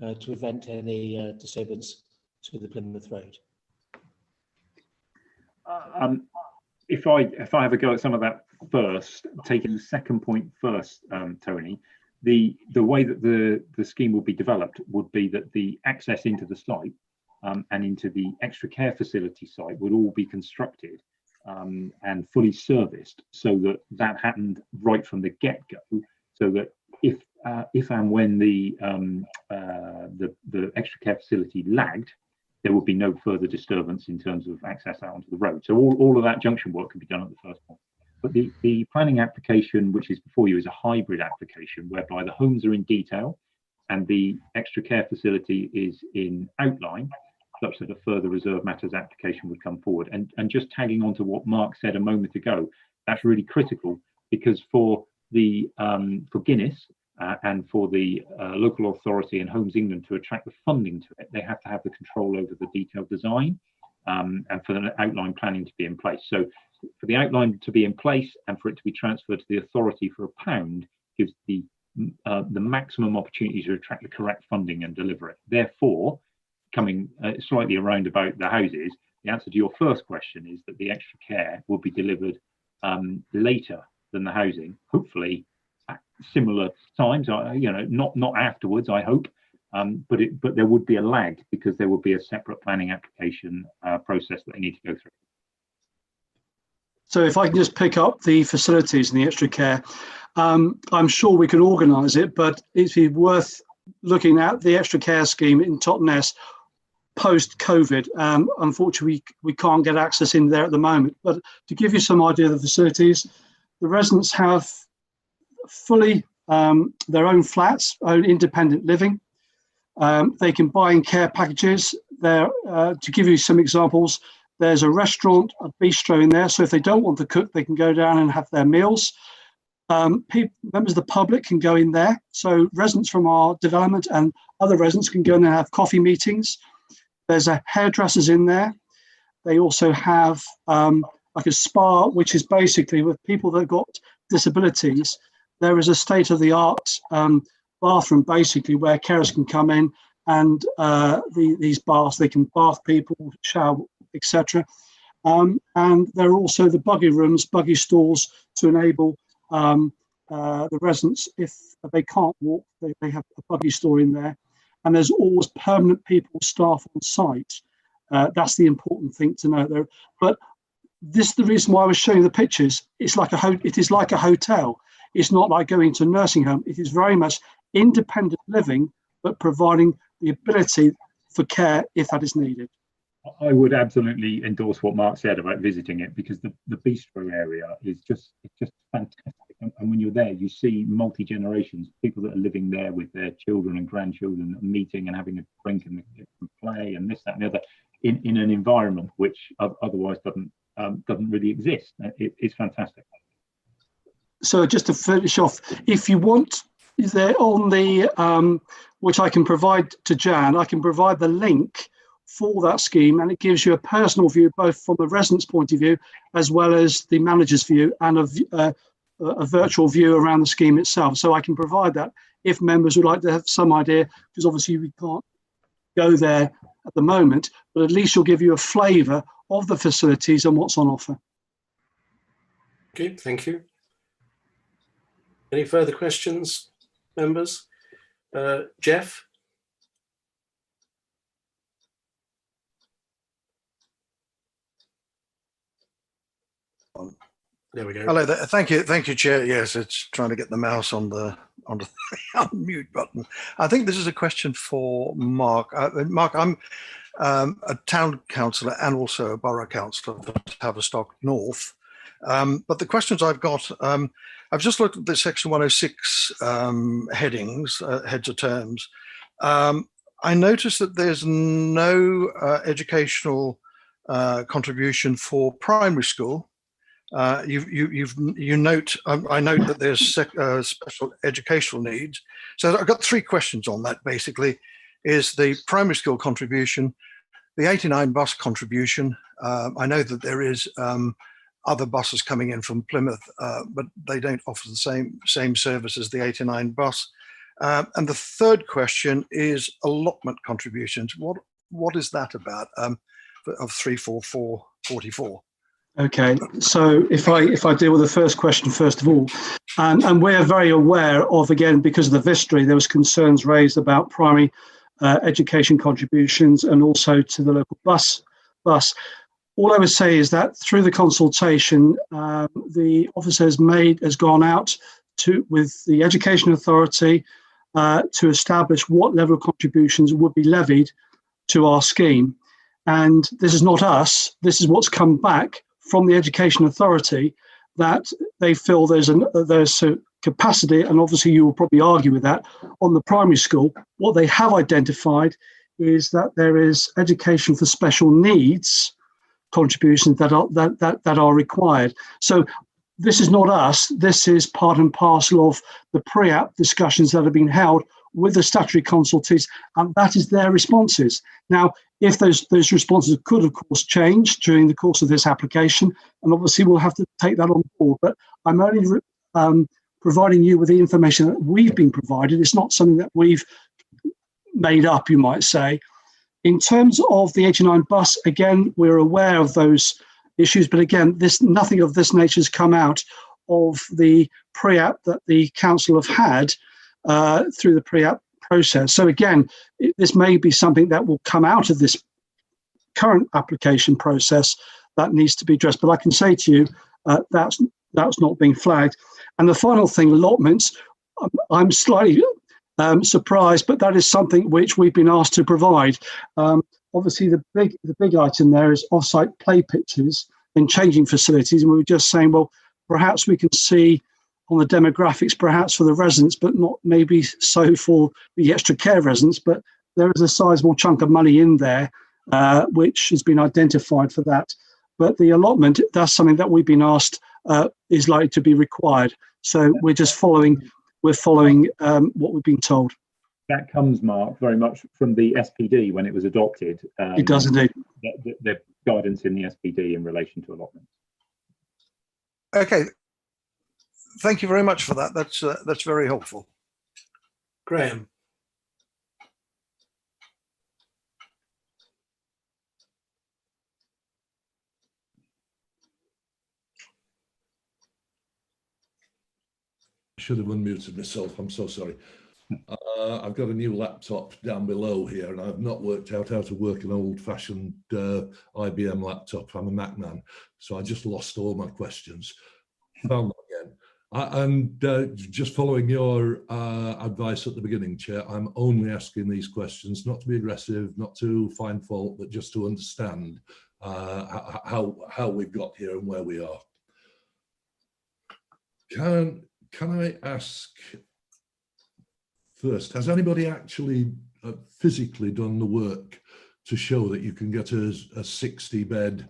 to prevent any disturbance to the Plymouth Road? If I have a go at some of that first, taking the second point first, Tony, the way that the scheme will be developed would be that the access into the site and into the extra care facility site would all be constructed and fully serviced, so that happened right from the get-go, so that if and when the extra care facility lagged, there would be no further disturbance in terms of access out onto the road. So all of that junction work can be done at the first point. But the planning application, which is before you, is a hybrid application whereby the homes are in detail and the extra care facility is in outline, such that a further reserve matters application would come forward. And just tagging on to what Mark said a moment ago, that's really critical, because for Guinness and for the local authority and Homes England to attract the funding to it, they have to have the control over the detailed design and for the outline planning to be in place. So for the outline to be in place and for it to be transferred to the authority for £1 gives the maximum opportunity to attract the correct funding and deliver it. Therefore, coming slightly around about the houses, the answer to your first question is that the extra care will be delivered later than the housing, hopefully at similar times, not afterwards, I hope, but there would be a lag because there would be a separate planning application process that they need to go through. So if I can just pick up the facilities and the extra care, I'm sure we can organise it, but it'd be worth looking at the extra care scheme in Totnes post-COVID. Unfortunately, we can't get access in there at the moment. But to give you some idea of the facilities, the residents have fully their own flats, own independent living. They can buy in care packages. There, to give you some examples, there's a restaurant, a bistro in there. So if they don't want to cook, they can go down and have their meals. Members of the public can go in there. So residents from our development and other residents can go in and have coffee meetings. There's a hairdressers in there. They also have like a spa, which is basically with people that have got disabilities. There is a state-of-the-art bathroom, basically, where carers can come in and these baths, they can bath people, shower, etc. And there are also the buggy rooms, buggy stalls to enable the residents, if they can't walk, they have a buggy store in there. And there's always permanent people, staff on site. That's the important thing to know there. But this is the reason why I was showing the pictures. It is like a hotel. It's not like going to a nursing home. It is very much independent living, but providing the ability for care if that is needed. I would absolutely endorse what Mark said about visiting it, because the bistro area is just fantastic. And when you're there, you see multi-generations, people that are living there with their children and grandchildren, meeting and having a drink and play and this, that, and the other, in an environment which otherwise doesn't really exist. It's fantastic. So just to finish off, if you want, is there on the which I can provide to Jan, I can provide the link for that scheme, and it gives you a personal view both from the resident's point of view as well as the manager's view, and a virtual view around the scheme itself. So I can provide that if members would like to have some idea, because obviously we can't go there at the moment, but at least you'll give you a flavour of the facilities and what's on offer. Okay, thank you. Any further questions, members? Jeff? There we go. Hello there. Thank you, Chair. Yes, it's trying to get the mouse on the unmute button. I think this is a question for Mark. Mark, I'm a town councillor and also a borough councillor for Tavistock North. But the questions I've got, I've just looked at the Section 106 headings, heads of terms. I noticed that there's no educational contribution for primary school. You note, I note that there's special educational needs. So I've got three questions on that. Basically, is the primary school contribution, the 89 bus contribution. I know that there is other buses coming in from Plymouth, but they don't offer the same service as the 89 bus. And the third question is allotment contributions. What is that about? Of 34444. Okay, so if I deal with the first question first of all, and we're very aware of, again, because of the Vistry, there was concerns raised about primary education contributions and also to the local bus. All I would say is that through the consultation, the officer has gone out with the Education Authority to establish what level of contributions would be levied to our scheme. And this is not us, this is what's come back from the Education Authority, that they feel there's a capacity, and obviously you will probably argue with that, on the primary school. What they have identified is that there is education for special needs contributions that are required. So this is not us, this is part and parcel of the pre-app discussions that have been held with the statutory consultees, and that is their responses. Now, if those responses could, of course, change during the course of this application, and obviously we'll have to take that on board. But I'm only providing you with the information that we've been provided. It's not something that we've made up, you might say. In terms of the 89 bus, again, we're aware of those issues, but again, nothing of this nature has come out of the pre-app that the council have had through the pre-app process. So again, this may be something that will come out of this current application process that needs to be addressed. But I can say to you, that's not being flagged. And the final thing, allotments, I'm slightly surprised, but that is something which we've been asked to provide. Obviously, the big item there is off-site play pitches and changing facilities. And we were just saying, well, perhaps we can see on the demographics, perhaps for the residents, but not maybe so for the extra care residents. But there is a sizable chunk of money in there, which has been identified for that. But the allotment, that's something that we've been asked is likely to be required. So we're just following what we've been told. That comes, Mark, very much from the SPD when it was adopted. It does indeed. The guidance in the SPD in relation to allotments. Okay. Thank you very much for that. That's very helpful. Graham. I should have unmuted myself. I'm so sorry. I've got a new laptop down below here, and I've not worked out how to work an old-fashioned IBM laptop. I'm a Mac man, so I just lost all my questions. Found them again. And just following your advice at the beginning, Chair, I'm only asking these questions not to be aggressive, not to find fault, but just to understand how we've got here and where we are. Can I ask first, has anybody actually physically done the work to show that you can get a 60-bed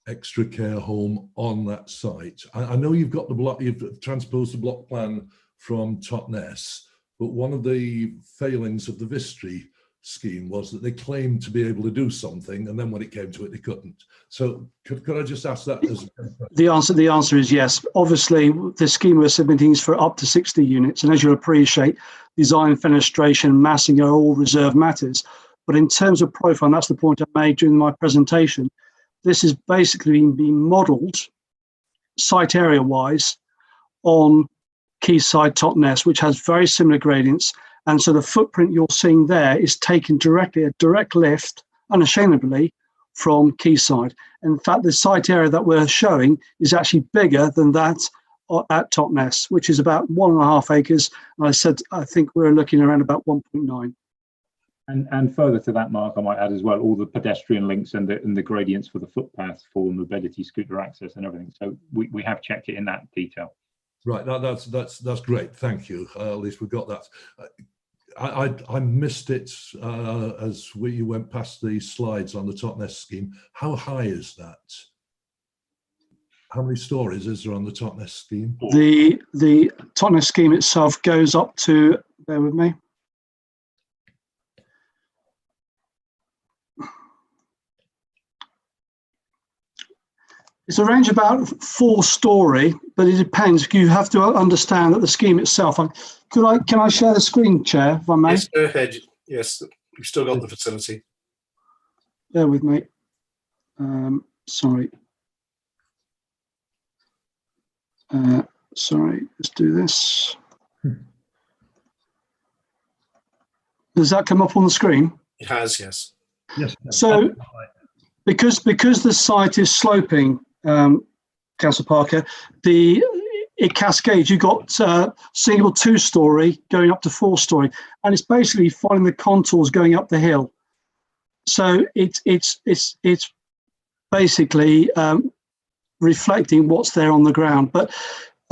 extra care home on that site? I know you've got the block, you've transposed the block plan from Totnes, but one of the failings of the Vistry scheme was that they claimed to be able to do something, and then when it came to it, they couldn't. So could I just ask that? The answer is yes. Obviously, the scheme we're submitting is for up to 60 units, and as you'll appreciate, design, fenestration, massing are all reserved matters. But in terms of profile, and that's the point I made during my presentation, this is basically being modelled site area wise on Quayside Totnes, which has very similar gradients And so the footprint you're seeing there is taken directly, a direct lift, unashamedly, from Quayside. In fact, the site area that we're showing is actually bigger than that at Totnes, which is about 1.5 acres. And I think we're looking around about 1.9. And further to that, Mark, I might add as well, all the pedestrian links and the gradients for the footpath for mobility scooter access and everything. So we have checked it in that detail. Right, that's great. Thank you. At least we've got that. I missed it as you went past the slides on the Totnes scheme. How high is that? How many stories is there on the Totnes scheme? The Totnes scheme itself goes up to, bear with me. It's around about 4-story, but it depends. You have to understand that the scheme itself. Can I share the screen, Chair, if I may? Yes, go ahead. Yes, you've still got the facility. Bear with me. Sorry. Sorry, let's do this. Does that come up on the screen? It has, yes. Yes. So, because the site is sloping, Councillor Parker, it cascades. You've got single 2-story going up to 4-story, and it's basically following the contours going up the hill. So it's basically reflecting what's there on the ground. But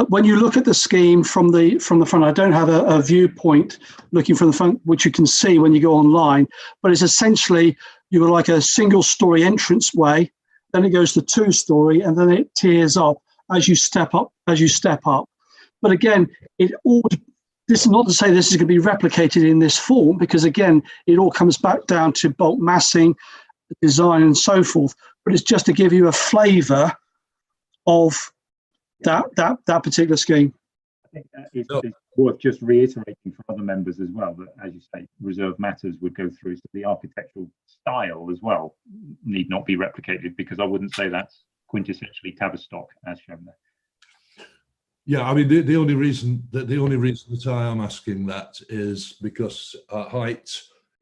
when you look at the scheme from the front, I don't have a viewpoint looking from the front, which you can see when you go online. But it's essentially you're like a single-story entranceway. Then it goes to 2-story, and then it tiers up as you step up. But again, this is not to say this is going to be replicated in this form, because again, it all comes back down to bulk massing, design, and so forth. But it's just to give you a flavour of that particular scheme. I think it's worth just reiterating for other members as well that, as you say, reserve matters would go through, so the architectural style as well need not be replicated, because I wouldn't say that's quintessentially Tavistock as shown there. Yeah, I mean the only reason that I am asking that is because height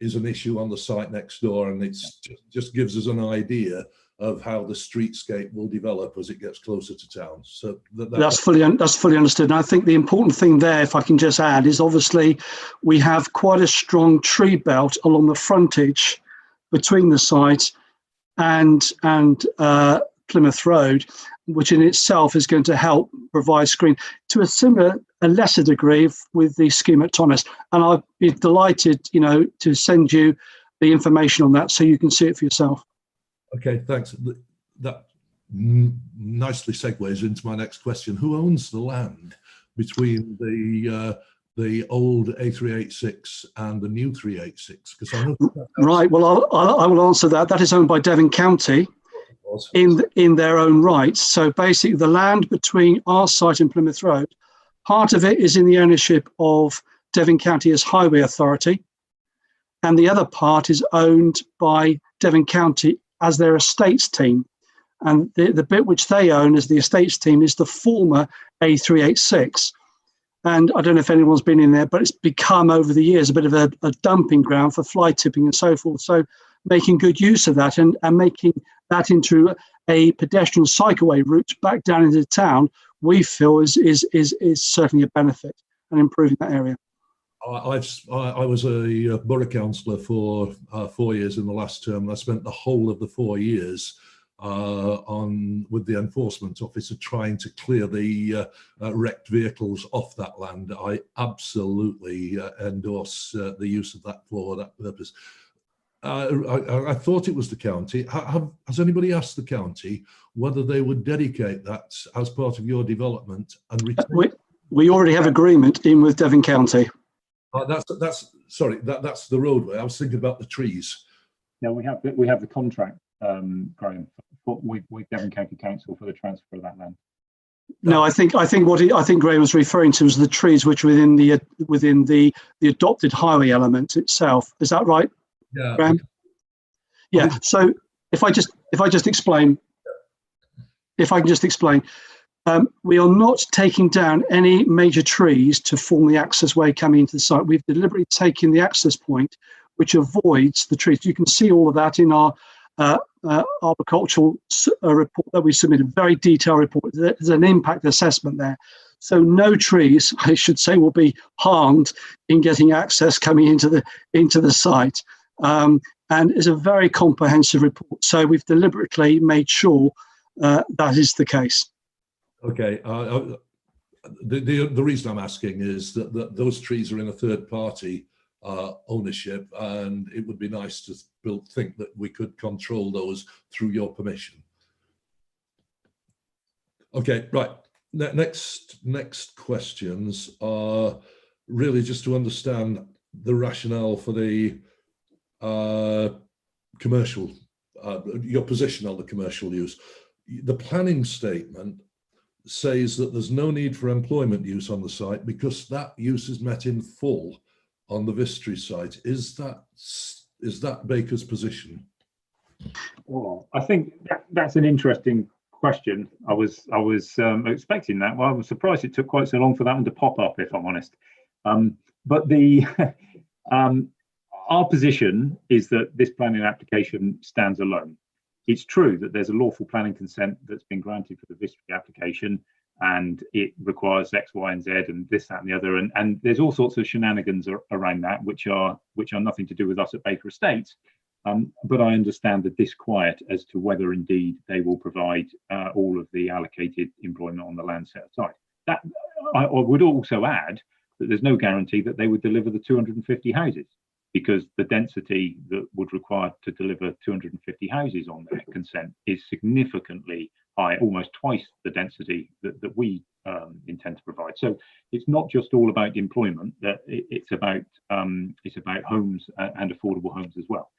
is an issue on the site next door, and it's just gives us an idea of how the streetscape will develop as it gets closer to town. So that's fully understood. And I think the important thing there, if I can just add, is obviously we have quite a strong tree belt along the frontage between the site and Plymouth Road, which in itself is going to help provide screen to a lesser degree with the scheme at Totnes. And I'd be delighted, to send you the information on that so you can see it for yourself. Okay, thanks. That nicely segues into my next question. Who owns the land between the old A386 and the new 386? Because I know right. Well, I will answer that. That is owned by Devon County in their own right. So basically, the land between our site and Plymouth Road, part of it is in the ownership of Devon County as Highway Authority, and the other part is owned by Devon County as their estates team. And the bit which they own as the estates team is the former A386. And I don't know if anyone's been in there, but it's become over the years a bit of a dumping ground for fly tipping and so forth. So making good use of that and making that into a pedestrian cycleway route back down into town, we feel is certainly a benefit and improving that area. I was a borough councillor for 4 years in the last term, and I spent the whole of the 4 years with the enforcement officer trying to clear the wrecked vehicles off that land. I absolutely endorse the use of that for that purpose. I thought it was the county. Has anybody asked the county whether they would dedicate that as part of your development and retain? We already have agreement in with Devon County. That's the roadway. I was thinking about the trees. Yeah, we have the contract, Graham, with Devon County Council for the transfer of that land. No, I think Graham was referring to was the trees which are within the adopted highway element itself. Is that right? Yeah. Graham? Yeah. So if I just explain, We are not taking down any major trees to form the access way coming into the site. We've deliberately taken the access point, which avoids the trees. You can see all of that in our arboricultural report that we submitted, very detailed report. There's an impact assessment there. So no trees, I should say, will be harmed in getting access coming into the site. And it's a very comprehensive report. So we've deliberately made sure that is the case. Okay. The reason I'm asking is that those trees are in a third party ownership, and it would be nice to think that we could control those through your permission. Okay, right. Next questions are really just to understand the rationale for the commercial, your position on the commercial use. The planning statement says that there's no need for employment use on the site because that use is met in full on the Vistry site. Is that Baker's position? Well, I think that's an interesting question. I was expecting that. Well, I was surprised it took quite so long for that one to pop up, if I'm honest. But the our position is that this planning application stands alone. It's true that there's a lawful planning consent that's been granted for the Vistry application, and it requires X, Y, and Z, and this, that, and the other, and there's all sorts of shenanigans around that, which are nothing to do with us at Baker Estates. But I understand the disquiet as to whether indeed they will provide all of the allocated employment on the land set aside. That I would also add that there's no guarantee that they would deliver the 250 houses, because the density that would require to deliver 250 houses on their consent is significantly high, almost twice the density that we intend to provide. So it's not just all about employment; it's about homes and affordable homes as well.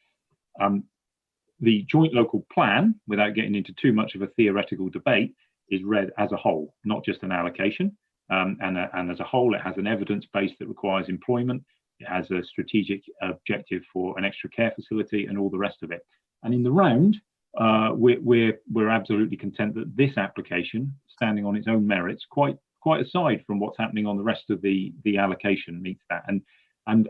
The joint local plan, without getting into too much of a theoretical debate, is read as a whole, not just an allocation. And as a whole, it has an evidence base that requires employment. It has a strategic objective for an extra care facility and all the rest of it. And in the round, we're absolutely content that this application, standing on its own merits, quite aside from what's happening on the rest of the allocation, meets that. And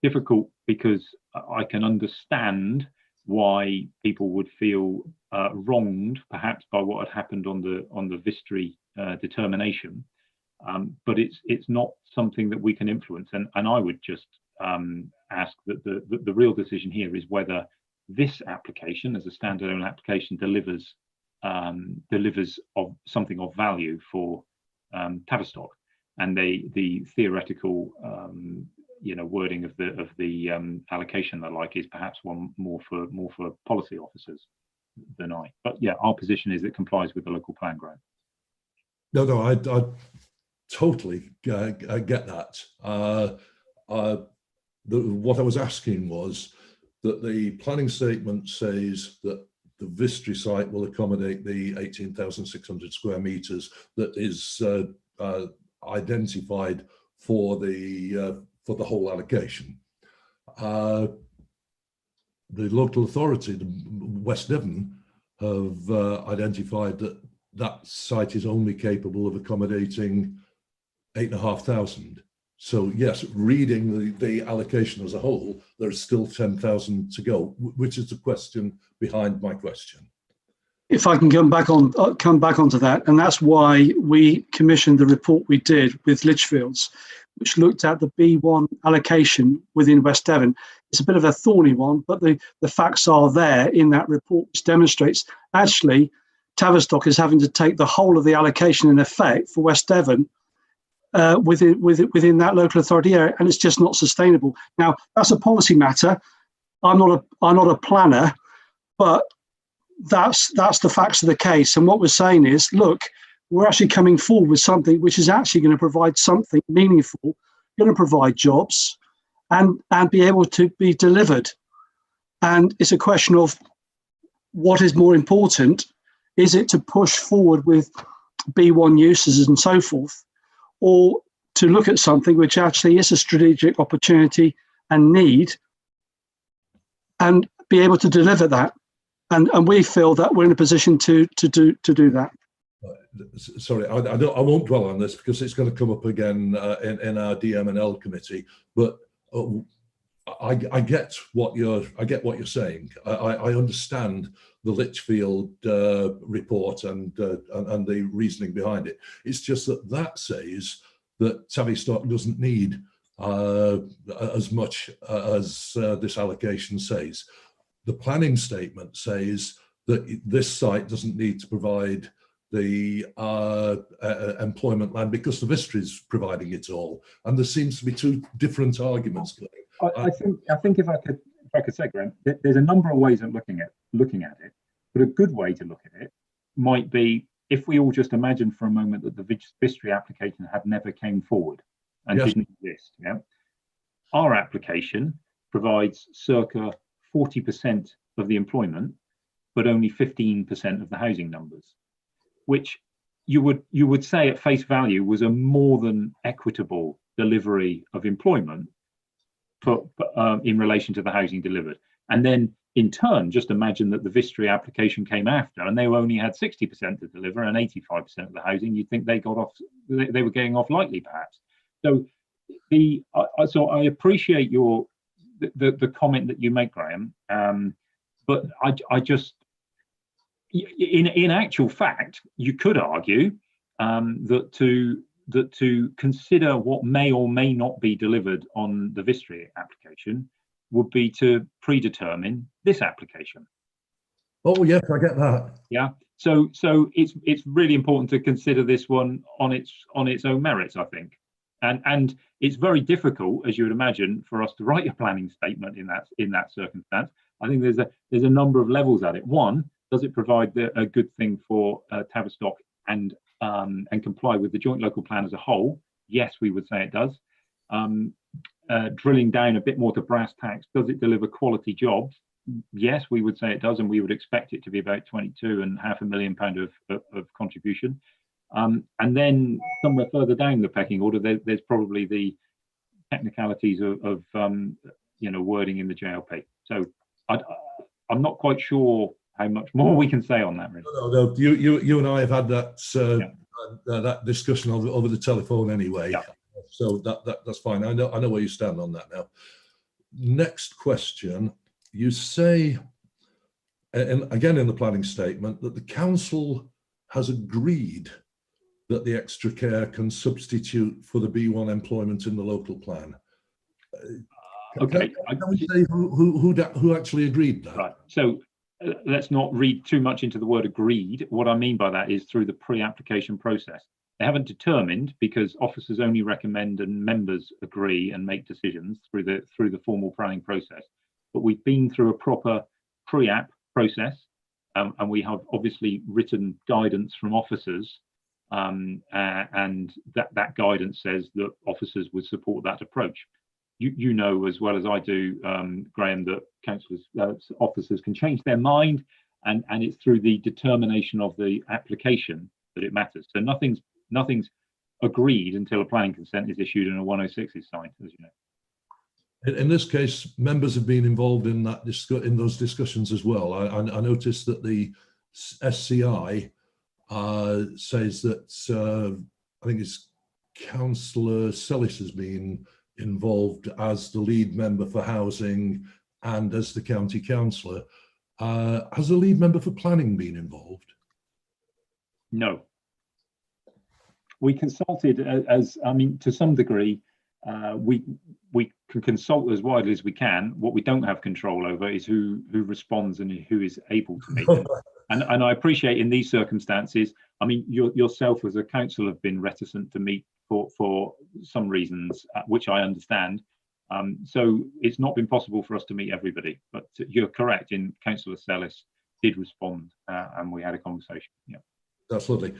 difficult because I can understand why people would feel wronged, perhaps by what had happened on the Vistry determination. But it's not something that we can influence, and I would just ask that the real decision here is whether this application, as a standalone application, delivers of something of value for Tavistock, and the theoretical wording of the allocation that like is perhaps one more for policy officers than I. But yeah, our position is it complies with the local plan grant. No, I totally get that. What I was asking was that the planning statement says that the Vistry site will accommodate the 18,600 square meters that is identified for the whole allocation. The local authority, West Devon, have identified that site is only capable of accommodating 8,500. So yes, reading the allocation as a whole, there's still 10,000 to go, which is the question behind my question. If I can come back onto that, and that's why we commissioned the report we did with Lichfields, which looked at the B1 allocation within West Devon. It's a bit of a thorny one, but the facts are there in that report, which demonstrates actually Tavistock is having to take the whole of the allocation in effect for West Devon within that local authority area, and it's just not sustainable. Now, that's a policy matter. I'm not a planner, but that's the facts of the case. And what we're saying is, look, we're actually coming forward with something which is actually going to provide something meaningful, going to provide jobs, and be able to be delivered. And it's a question of what is more important. Is it to push forward with B1 uses and so forth, or to look at something which actually is a strategic opportunity and need, and be able to deliver that? And we feel that we're in a position to do that. sorry, I won't dwell on this because it's going to come up again in our DM&L committee. But I get what you're saying. I understand the Litchfield report and the reasoning behind it. It's just that says that Tavistock doesn't need as much as this allocation says. The planning statement says that this site doesn't need to provide the employment land because the Vista is providing it all, and there seems to be two different arguments going. I think if I could say, Graham, there's a number of ways of looking at it, but a good way to look at it might be if we all just imagine for a moment that the Vistry application had never came forward and didn't exist. Yeah, our application provides circa 40% of the employment, but only 15% of the housing numbers, which you would say at face value was a more than equitable delivery of employment in relation to the housing delivered. And then in turn, just imagine that the Vistry application came after and they only had 60% to deliver and 85% of the housing. You'd think they were getting off lightly, perhaps. So I appreciate the comment that you make, Graham, but I just, in actual fact, you could argue that to consider what may or may not be delivered on the Vistry application would be to predetermine this application. Oh yes, I get that. Yeah. So it's really important to consider this one on its own merits, I think. And it's very difficult, as you would imagine, for us to write a planning statement in that circumstance. I think there's a number of levels at it. One, does it provide a good thing for Tavistock and comply with the joint local plan as a whole? Yes, we would say it does. Drilling down a bit more to brass tacks, does it deliver quality jobs? Yes, we would say it does, and we would expect it to be about £22.5 million of contribution. And then somewhere further down the pecking order, there's probably the technicalities of wording in the JLP. So I'm not quite sure how much more we can say on that. Really. No. You and I have had that that discussion over the telephone anyway. Yeah. So that's fine. I know where you stand on that now. Next question. You say, and again in the planning statement, that the council has agreed that the extra care can substitute for the B1 employment in the local plan. Okay. Can we say who actually agreed that? Right. So let's not read too much into the word agreed. What I mean by that is through the pre-application process. They haven't determined because officers only recommend and members agree and make decisions through the formal planning process. But we've been through a proper pre-app process, and we have obviously written guidance from officers, and that guidance says that officers would support that approach. You know as well as I do, Graham, that councillors, officers can change their mind, and it's through the determination of the application that it matters. So nothing's agreed until a planning consent is issued and a 106 is signed, as you know. In this case, members have been involved in those discussions as well. I noticed that the SCI says that I think it's Councillor Sellis has been involved as the lead member for housing and as the county councillor. Has the lead member for planning been involved? No. We consulted to some degree. We can consult as widely as we can. What we don't have control over is who responds and who is able to meet them. And I appreciate in these circumstances, I mean, yourself as a council have been reticent to meet for some reasons, which I understand. So it's not been possible for us to meet everybody, but you're correct in Councillor Sellis did respond and we had a conversation. Yeah, that's lovely.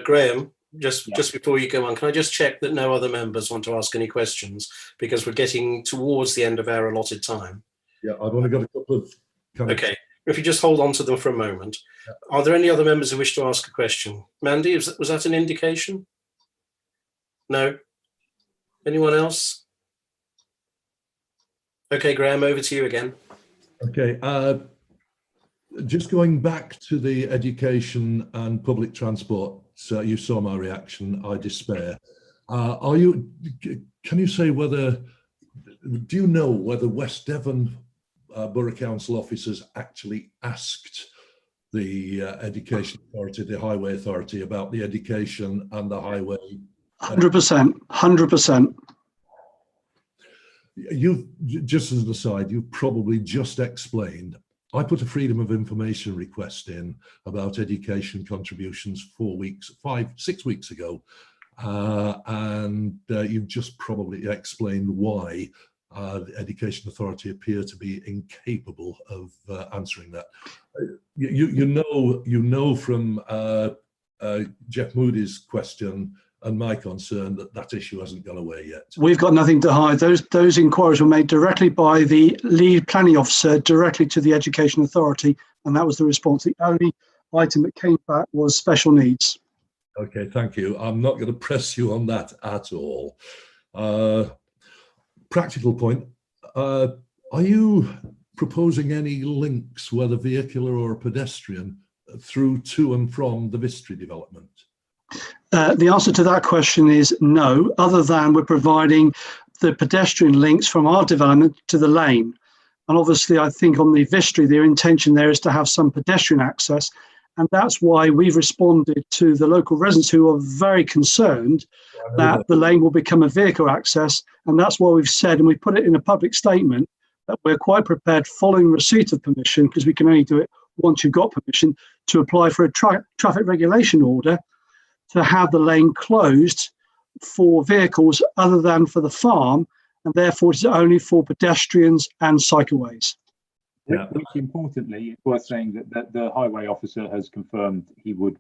Graham, just before you go on, can I just check that no other members want to ask any questions, because we're getting towards the end of our allotted time. Yeah, I've only got a couple of Okay, if you just hold on to them for a moment. Yeah. Are there any other members who wish to ask a question? Mandy, was that an indication? No? Anyone else? Okay, Graham, over to you again. Okay. Just going back to the education and public transport, so you saw my reaction, I despair. Can you say do you know whether West Devon Borough Council officers actually asked the Education Authority, the Highway Authority, about the education and the highway? 100%, 100%. You've, just as an aside, you've probably just explained, I put a Freedom of Information request in about education contributions 6 weeks ago. And you've just probably explained why the Education Authority appear to be incapable of answering that. You know from Jeff Moody's question and my concern that issue hasn't gone away yet. We've got nothing to hide. Those inquiries were made directly by the lead planning officer directly to the Education Authority, and that was the response. The only item that came back was special needs. Okay, thank you. I'm not going to press you on that at all. Practical point, are you proposing any links, whether vehicular or pedestrian, through to and from the Vistry development? The answer to that question is no, other than we're providing the pedestrian links from our development to the lane. And obviously, I think on the Vistry, their intention there is to have some pedestrian access. And that's why we've responded to the local residents who are very concerned that the lane will become a vehicle access. And that's why we've said, and we put it in a public statement, that we're quite prepared following receipt of permission, because we can only do it once you've got permission, to apply for a traffic regulation order to have the lane closed for vehicles other than for the farm, and therefore it's only for pedestrians and cycleways. Yeah. Which importantly, it's worth saying that the highway officer has confirmed he would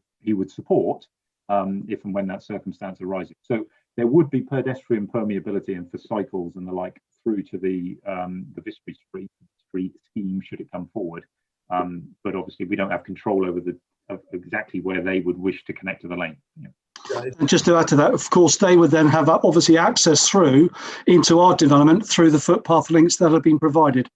support if and when that circumstance arises. So there would be pedestrian permeability and for cycles and the like through to the Vistry Street scheme should it come forward. But obviously we don't have control over exactly where they would wish to connect to the lane. Yeah. And just to add to that, of course, they would then have obviously access through into our development through the footpath links that have been provided.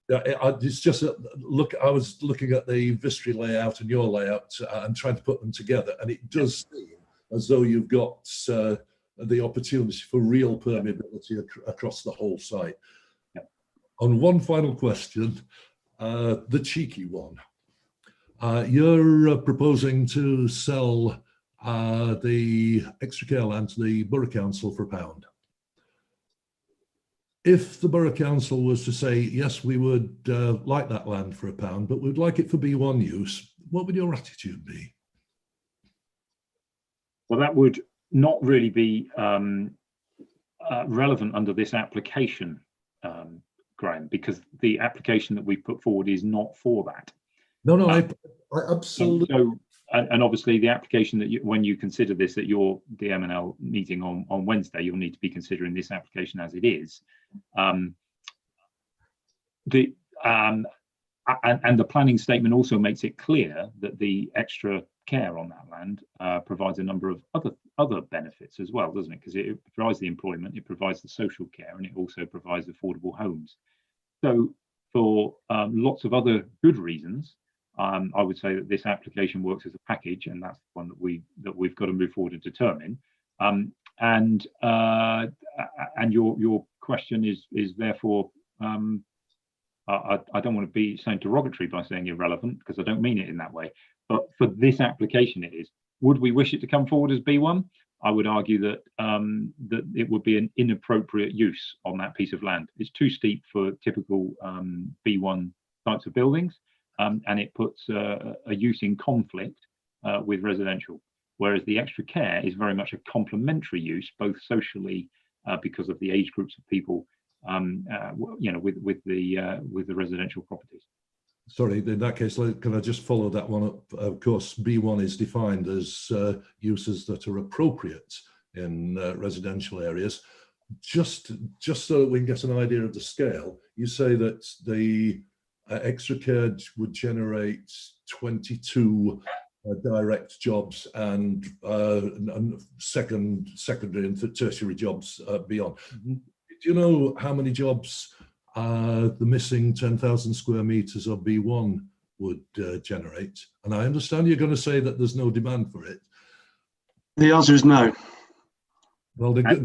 It's just look. I was looking at the Vistry layout and your layout and trying to put them together, and it does seem as though you've got the opportunity for real permeability across the whole site. Yeah. On one final question, the cheeky one. You're proposing to sell the extra care land to the Borough Council for £1. If the Borough Council was to say, yes, we would like that land for £1, but we'd like it for B1 use, what would your attitude be? Well, that would not really be relevant under this application, Graham, because the application that we put forward is not for that. No, I absolutely. And obviously the application that when you consider this at your DMNL meeting on Wednesday, you'll need to be considering this application as it is. And the planning statement also makes it clear that the extra care on that land provides a number of other benefits as well, doesn't it? Because it provides the employment, it provides the social care, and it also provides affordable homes. So for lots of other good reasons, I would say that this application works as a package, and that's one that we've got to move forward and determine. And your question is therefore, I don't want to be saying derogatory by saying irrelevant, because I don't mean it in that way. But for this application, it is. Would we wish it to come forward as B1? I would argue that that it would be an inappropriate use on that piece of land. It's too steep for typical B1 types of buildings. And it puts a use in conflict with residential, whereas the extra care is very much a complementary use, both socially because of the age groups of people, with the residential properties. Sorry, in that case, can I just follow that one up? Of course, B1 is defined as uses that are appropriate in residential areas. Just so that we can get an idea of the scale, you say that the extra care would generate 22 direct jobs and secondary and tertiary jobs beyond. Mm-hmm. Do you know how many jobs the missing 10,000 square meters of B1 would generate. And I understand you're going to say that there's no demand for it. The answer is no. Well, as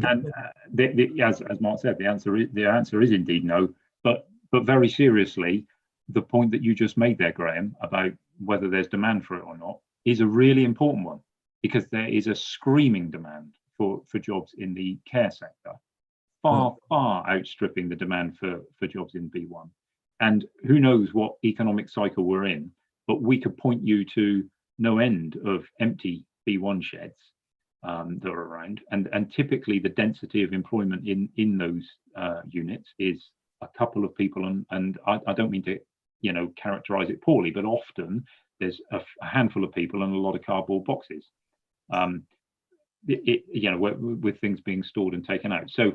Mark said, the answer is indeed no. But very seriously, the point that you just made there, Graham, about whether there's demand for it or not, is a really important one, because there is a screaming demand for jobs in the care sector, far outstripping the demand for jobs in B1. And who knows what economic cycle we're in, but we could point you to no end of empty B1 sheds that are around, and typically the density of employment in those units is a couple of people, and I don't mean to characterize it poorly, but often there's a handful of people and a lot of cardboard boxes, with things being stored and taken out. So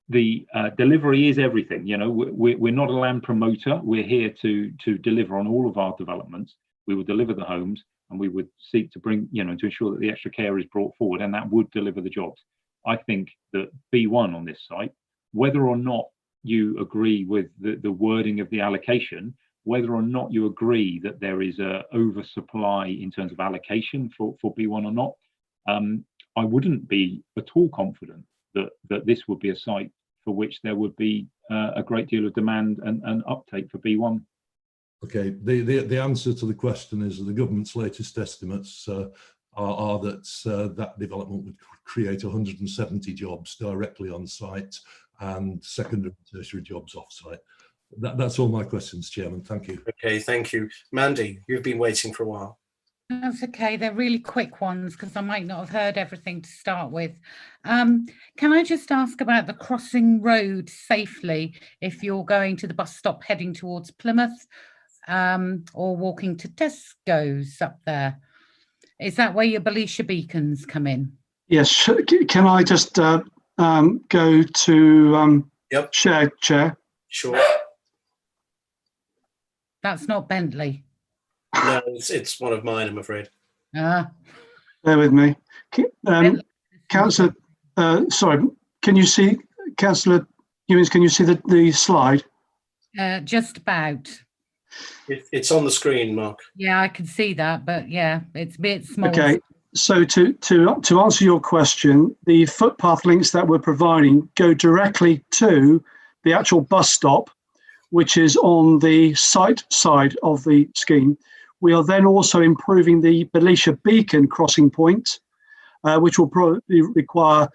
the delivery is everything. We're not a land promoter. We're here to deliver on all of our developments. We will deliver the homes, and we would seek to bring, to ensure that the extra care is brought forward, and that would deliver the jobs. I think that B1 on this site, whether or not you agree with the wording of the allocation, whether or not you agree that there is a oversupply in terms of allocation for B1 or not, I wouldn't be at all confident that this would be a site for which there would be a great deal of demand and uptake for B1. Okay, the answer to the question is the government's latest estimates are that that development would create 170 jobs directly on site and secondary and tertiary jobs off site. That's all my questions, Chairman. Thank you. Okay, thank you. Mandy, you've been waiting for a while. That's okay. They're really quick ones because I might not have heard everything to start with. Can I just ask about the crossing road safely if you're going to the bus stop heading towards Plymouth or walking to Tesco's up there? Is that where your Belisha beacons come in? Yes. Can I just go to Yep. share, Chair? Sure. That's not Bentley. No, it's one of mine, I'm afraid. Ah. Bear with me. Councillor, sorry, can you see, Councillor Hewins, can you see the slide? Just about. It's on the screen, Mark. Yeah, I can see that, but yeah, it's a bit small. Okay, so to answer your question, the footpath links that we're providing go directly to the actual bus stop, which is on the site side of the scheme. We are then also improving the Belisha Beacon crossing point, which will probably require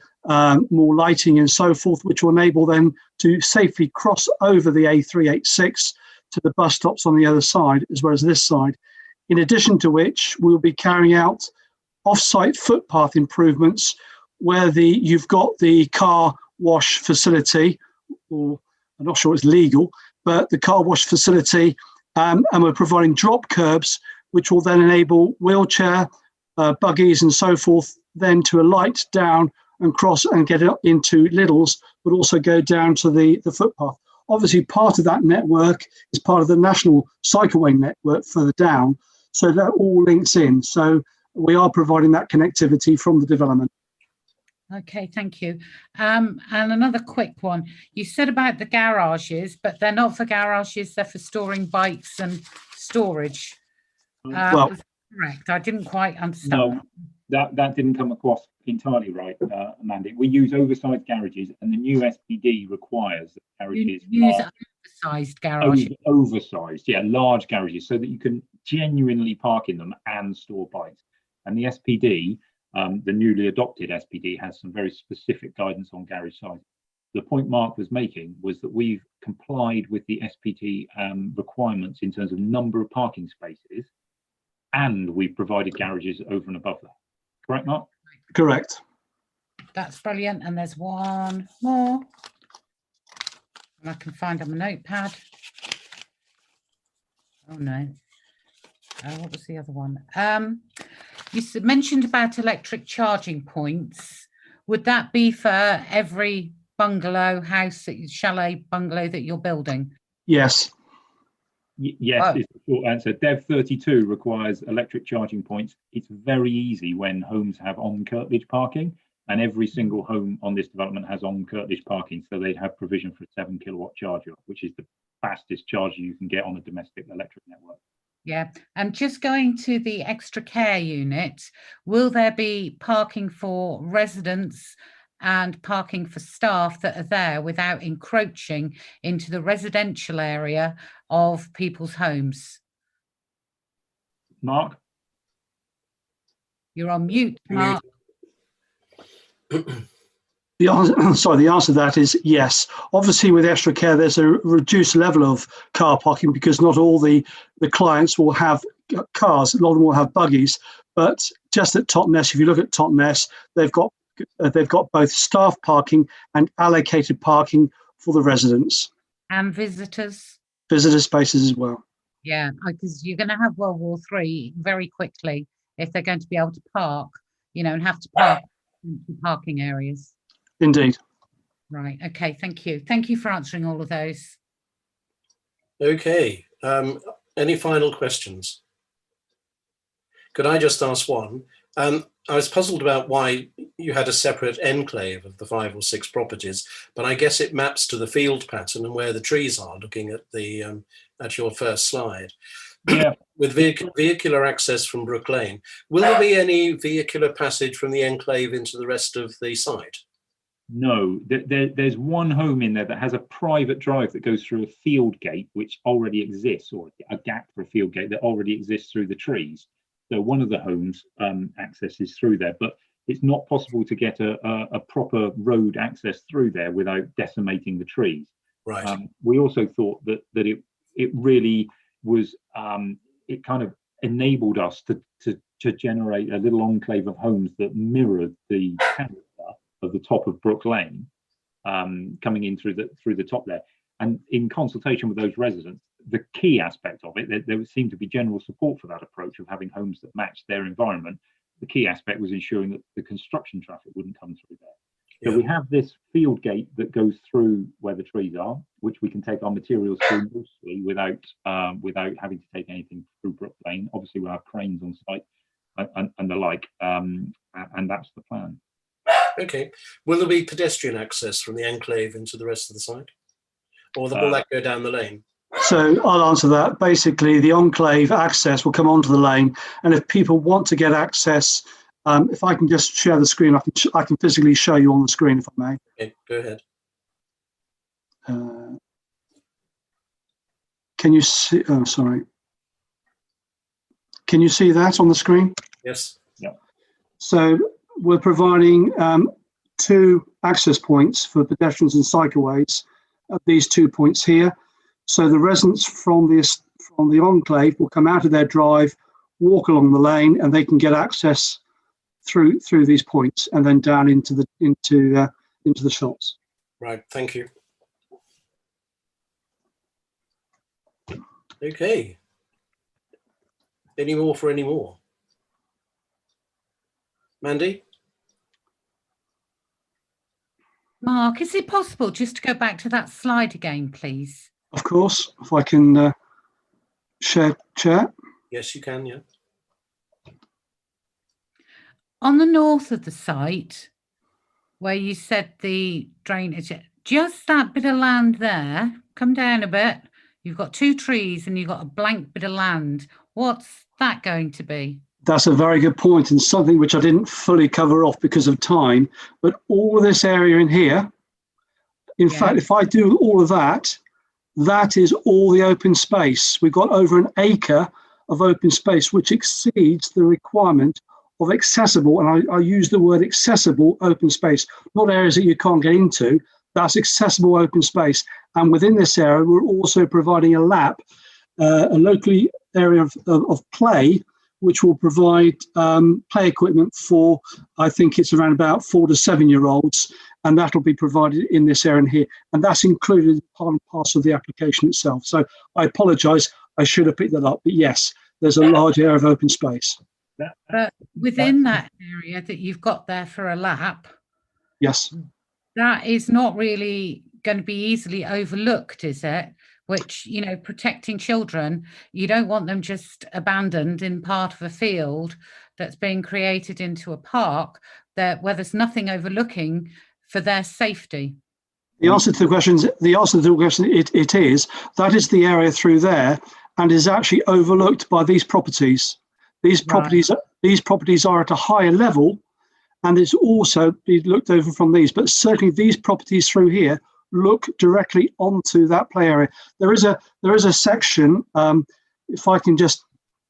more lighting and so forth, which will enable them to safely cross over the A386 to the bus stops on the other side, as well as this side. In addition to which, we'll be carrying out off-site footpath improvements where you've got the car wash facility, or I'm not sure it's legal, but the car wash facility, and we're providing drop curbs, which will then enable wheelchair, buggies and so forth, then to alight down and cross and get up into Lidl's, but also go down to the footpath. Obviously, part of that network is part of the national cycleway network further down, so that all links in. So we are providing that connectivity from the development. Okay, thank you. And another quick one. You said about the garages, but they're not for garages, they're for storing bikes and storage. Well, was that correct? I didn't quite understand. No, that didn't come across entirely right, Mandy. We use oversized garages, and the new SPD requires that garages use oversized garages. Oversized, yeah, large garages, so that you can genuinely park in them and store bikes. And the SPD, the newly adopted SPD, has some very specific guidance on garage size. The point Mark was making was that we've complied with the SPD requirements in terms of number of parking spaces, and we've provided garages over and above that. Correct, Mark? Correct. That's brilliant. And there's one more. And I can find on my notepad. Oh no. What was the other one? You mentioned about electric charging points. Would that be for every bungalow house, chalet bungalow that you're building? Yes. Yes, is the short answer. Dev 32 requires electric charging points. It's very easy when homes have on curtilage parking, and every single home on this development has on curtilage parking, so they have provision for a 7 kilowatt charger, which is the fastest charger you can get on a domestic electric network. Yeah, and just going to the extra care unit, will there be parking for residents and parking for staff that are there without encroaching into the residential area of people's homes? Mark? You're on mute, Mark. The answer to that is yes. Obviously, with extra care, there's a reduced level of car parking because not all the clients will have cars. A lot of them will have buggies. But just at Totnes, if you look at Totnes, they've got both staff parking and allocated parking for the residents. And visitors? Visitor spaces as well. Yeah, because you're going to have World War III very quickly if they're going to be able to park, and have to park in parking areas. Indeed. Right. Okay. Thank you. Thank you for answering all of those. Okay. Any final questions? Could I just ask one? I was puzzled about why you had a separate enclave of the 5 or 6 properties, but I guess it maps to the field pattern and where the trees are, looking at the at your first slide. Yeah. With vehicular access from Brook Lane, will there be any vehicular passage from the enclave into the rest of the site? No, there's one home in there that has a private drive that goes through a field gate, which already exists, or a gap for a field gate that already exists through the trees. So one of the homes accesses through there, but it's not possible to get a proper road access through there without decimating the trees. Right. We also thought that it really was, it kind of enabled us to generate a little enclave of homes that mirrored the character of the top of Brook Lane, coming in through the top there. And in consultation with those residents, the key aspect of it, there seemed to be general support for that approach of having homes that matched their environment. The key aspect was ensuring that the construction traffic wouldn't come through there. So Yeah. we have this field gate that goes through where the trees are, which we can take our materials through mostly without having to take anything through Brook Lane. Obviously, we'll have cranes on site and the like, and that's the plan. Okay. Will there be pedestrian access from the enclave into the rest of the site? Or will that go down the lane? So I'll answer that. Basically, the enclave access will come onto the lane, and if people want to get access, if I can just share the screen, I can physically show you on the screen, if I may. Okay, go ahead. Can you see? Oh, sorry. Can you see that on the screen? Yes. Yeah. So we're providing 2 access points for pedestrians and cycleways at these 2 points here. So the residents from the enclave will come out of their drive, walk along the lane, and they can get access through these points and then down into the shops. Right. Thank you. Okay. Any more for any more? Mandy? Mark, is it possible just to go back to that slide again, please? Of course, if I can share chat. Yes, you can, yeah. On the north of the site, where you said the drainage, just that bit of land there, come down a bit, you've got 2 trees and you've got a blank bit of land. What's that going to be? That's a very good point, and something which I didn't fully cover off because of time, but all of this area in here, in fact, if I do all of that, that is all the open space. We've got over an acre of open space, which exceeds the requirement of accessible, and I use the word accessible open space, not areas that you can't get into. That's accessible open space. And within this area, we're also providing a lap, a locally area of play, which will provide play equipment for, I think it's around about 4 to 7-year-olds, and that'll be provided in this area here. And that's included part and parcel of the application itself. So I apologise, I should have picked that up, but yes, there's a large area of open space. But within that area that you've got there for a lap, Yes. that is not really going to be easily overlooked, is it? Which, protecting children, you don't want them just abandoned in part of a field that's being created into a park where there's nothing overlooking for their safety. The answer to the question, it is, that is the area through there. and is actually overlooked by these properties. These properties are at a higher level, and it's also be looked over from these. But certainly these properties through here look directly onto that play area. There is a section. If I can just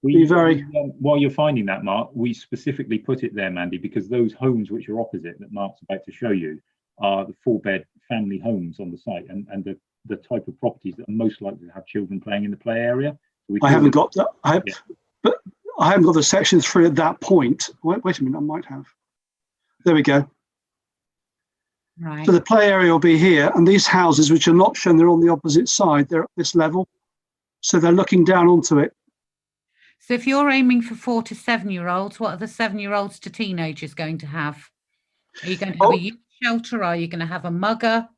be very. While you're finding that, Mark, we specifically put it there, Mandy, because those homes which are opposite that Mark's about to show you are the 4-bed family homes on the site, and the type of properties that are most likely to have children playing in the play area. So I haven't got that. But I haven't got the section 3 at that point. Wait a minute, I might have. There we go. Right. So the play area will be here, and these houses, which are not shown, they're on the opposite side. They're at this level, so they're looking down onto it. So if you're aiming for 4 to 7-year-olds, what are the 7-year-olds to teenagers going to have? Are you going to have a youth shelter? Are you going to have a mugger?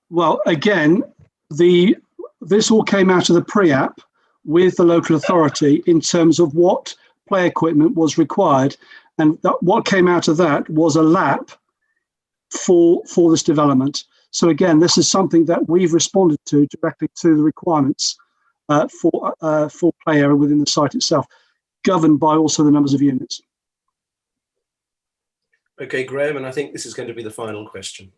Well, again, this all came out of the pre-app with the local authority in terms of what play equipment was required, and what came out of that was a lap for this development. So again, this is something that we've responded to directly to the requirements for play area within the site itself, governed by also the numbers of units. Okay, Graham, and I think this is going to be the final question.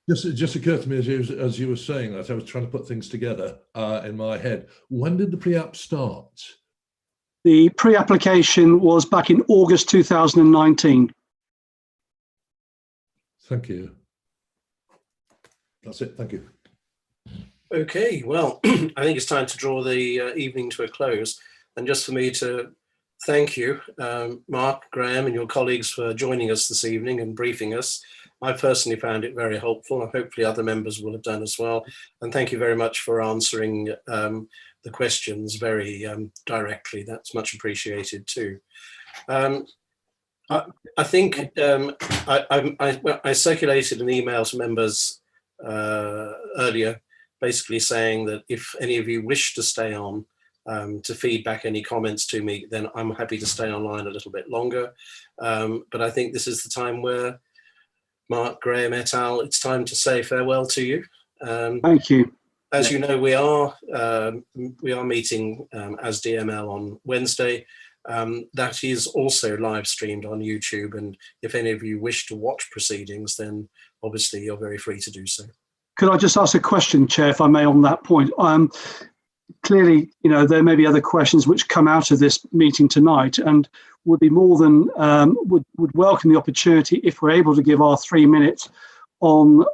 Just occurred to me as you were saying that, I was trying to put things together in my head. When did the pre-app start? The pre-application was back in August 2019. Thank you. That's it. Thank you. Okay, well, I think it's time to draw the evening to a close. And just for me to thank you, Mark, Graham, and your colleagues for joining us this evening and briefing us. I personally found it very helpful, and hopefully other members will have done as well. And thank you very much for answering the questions very directly. That's much appreciated too. I think I circulated an email to members earlier, basically saying that if any of you wish to stay on to feedback any comments to me, then I'm happy to stay online a little bit longer. But I think this is the time where Mark, Graham et al., it's time to say farewell to you. Thank you. As you know, we are meeting as DML on Wednesday. That is also live streamed on YouTube, and if any of you wish to watch proceedings, then obviously you're very free to do so. Could I just ask a question, Chair, if I may, on that point? Clearly, there may be other questions which come out of this meeting tonight, and would be more than would welcome the opportunity if we're able to give our 3 minutes on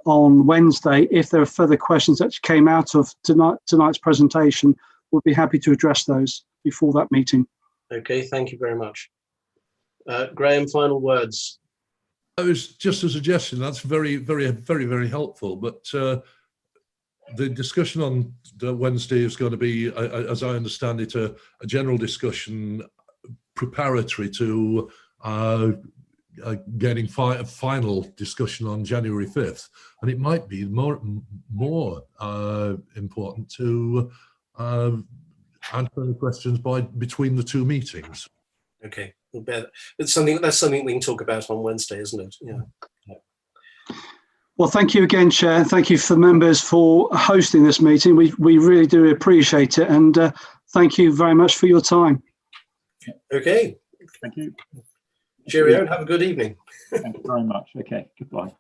Wednesday. If there are further questions that came out of tonight's presentation, we'll be happy to address those before that meeting. Okay, thank you very much. Graham, final words. It was just a suggestion. That's very, very, very, very helpful. But the discussion on Wednesday is going to be, as I understand it, a general discussion preparatory to getting final discussion on January 5th. And it might be more important to answer any questions between the two meetings. Okay, that's something we can talk about on Wednesday, isn't it? Yeah. Well, thank you again, Chair. Thank you for members for hosting this meeting. We really do appreciate it, and thank you very much for your time. Okay. Thank you. Cheerio, and have a good evening. Thank you very much. Okay, goodbye.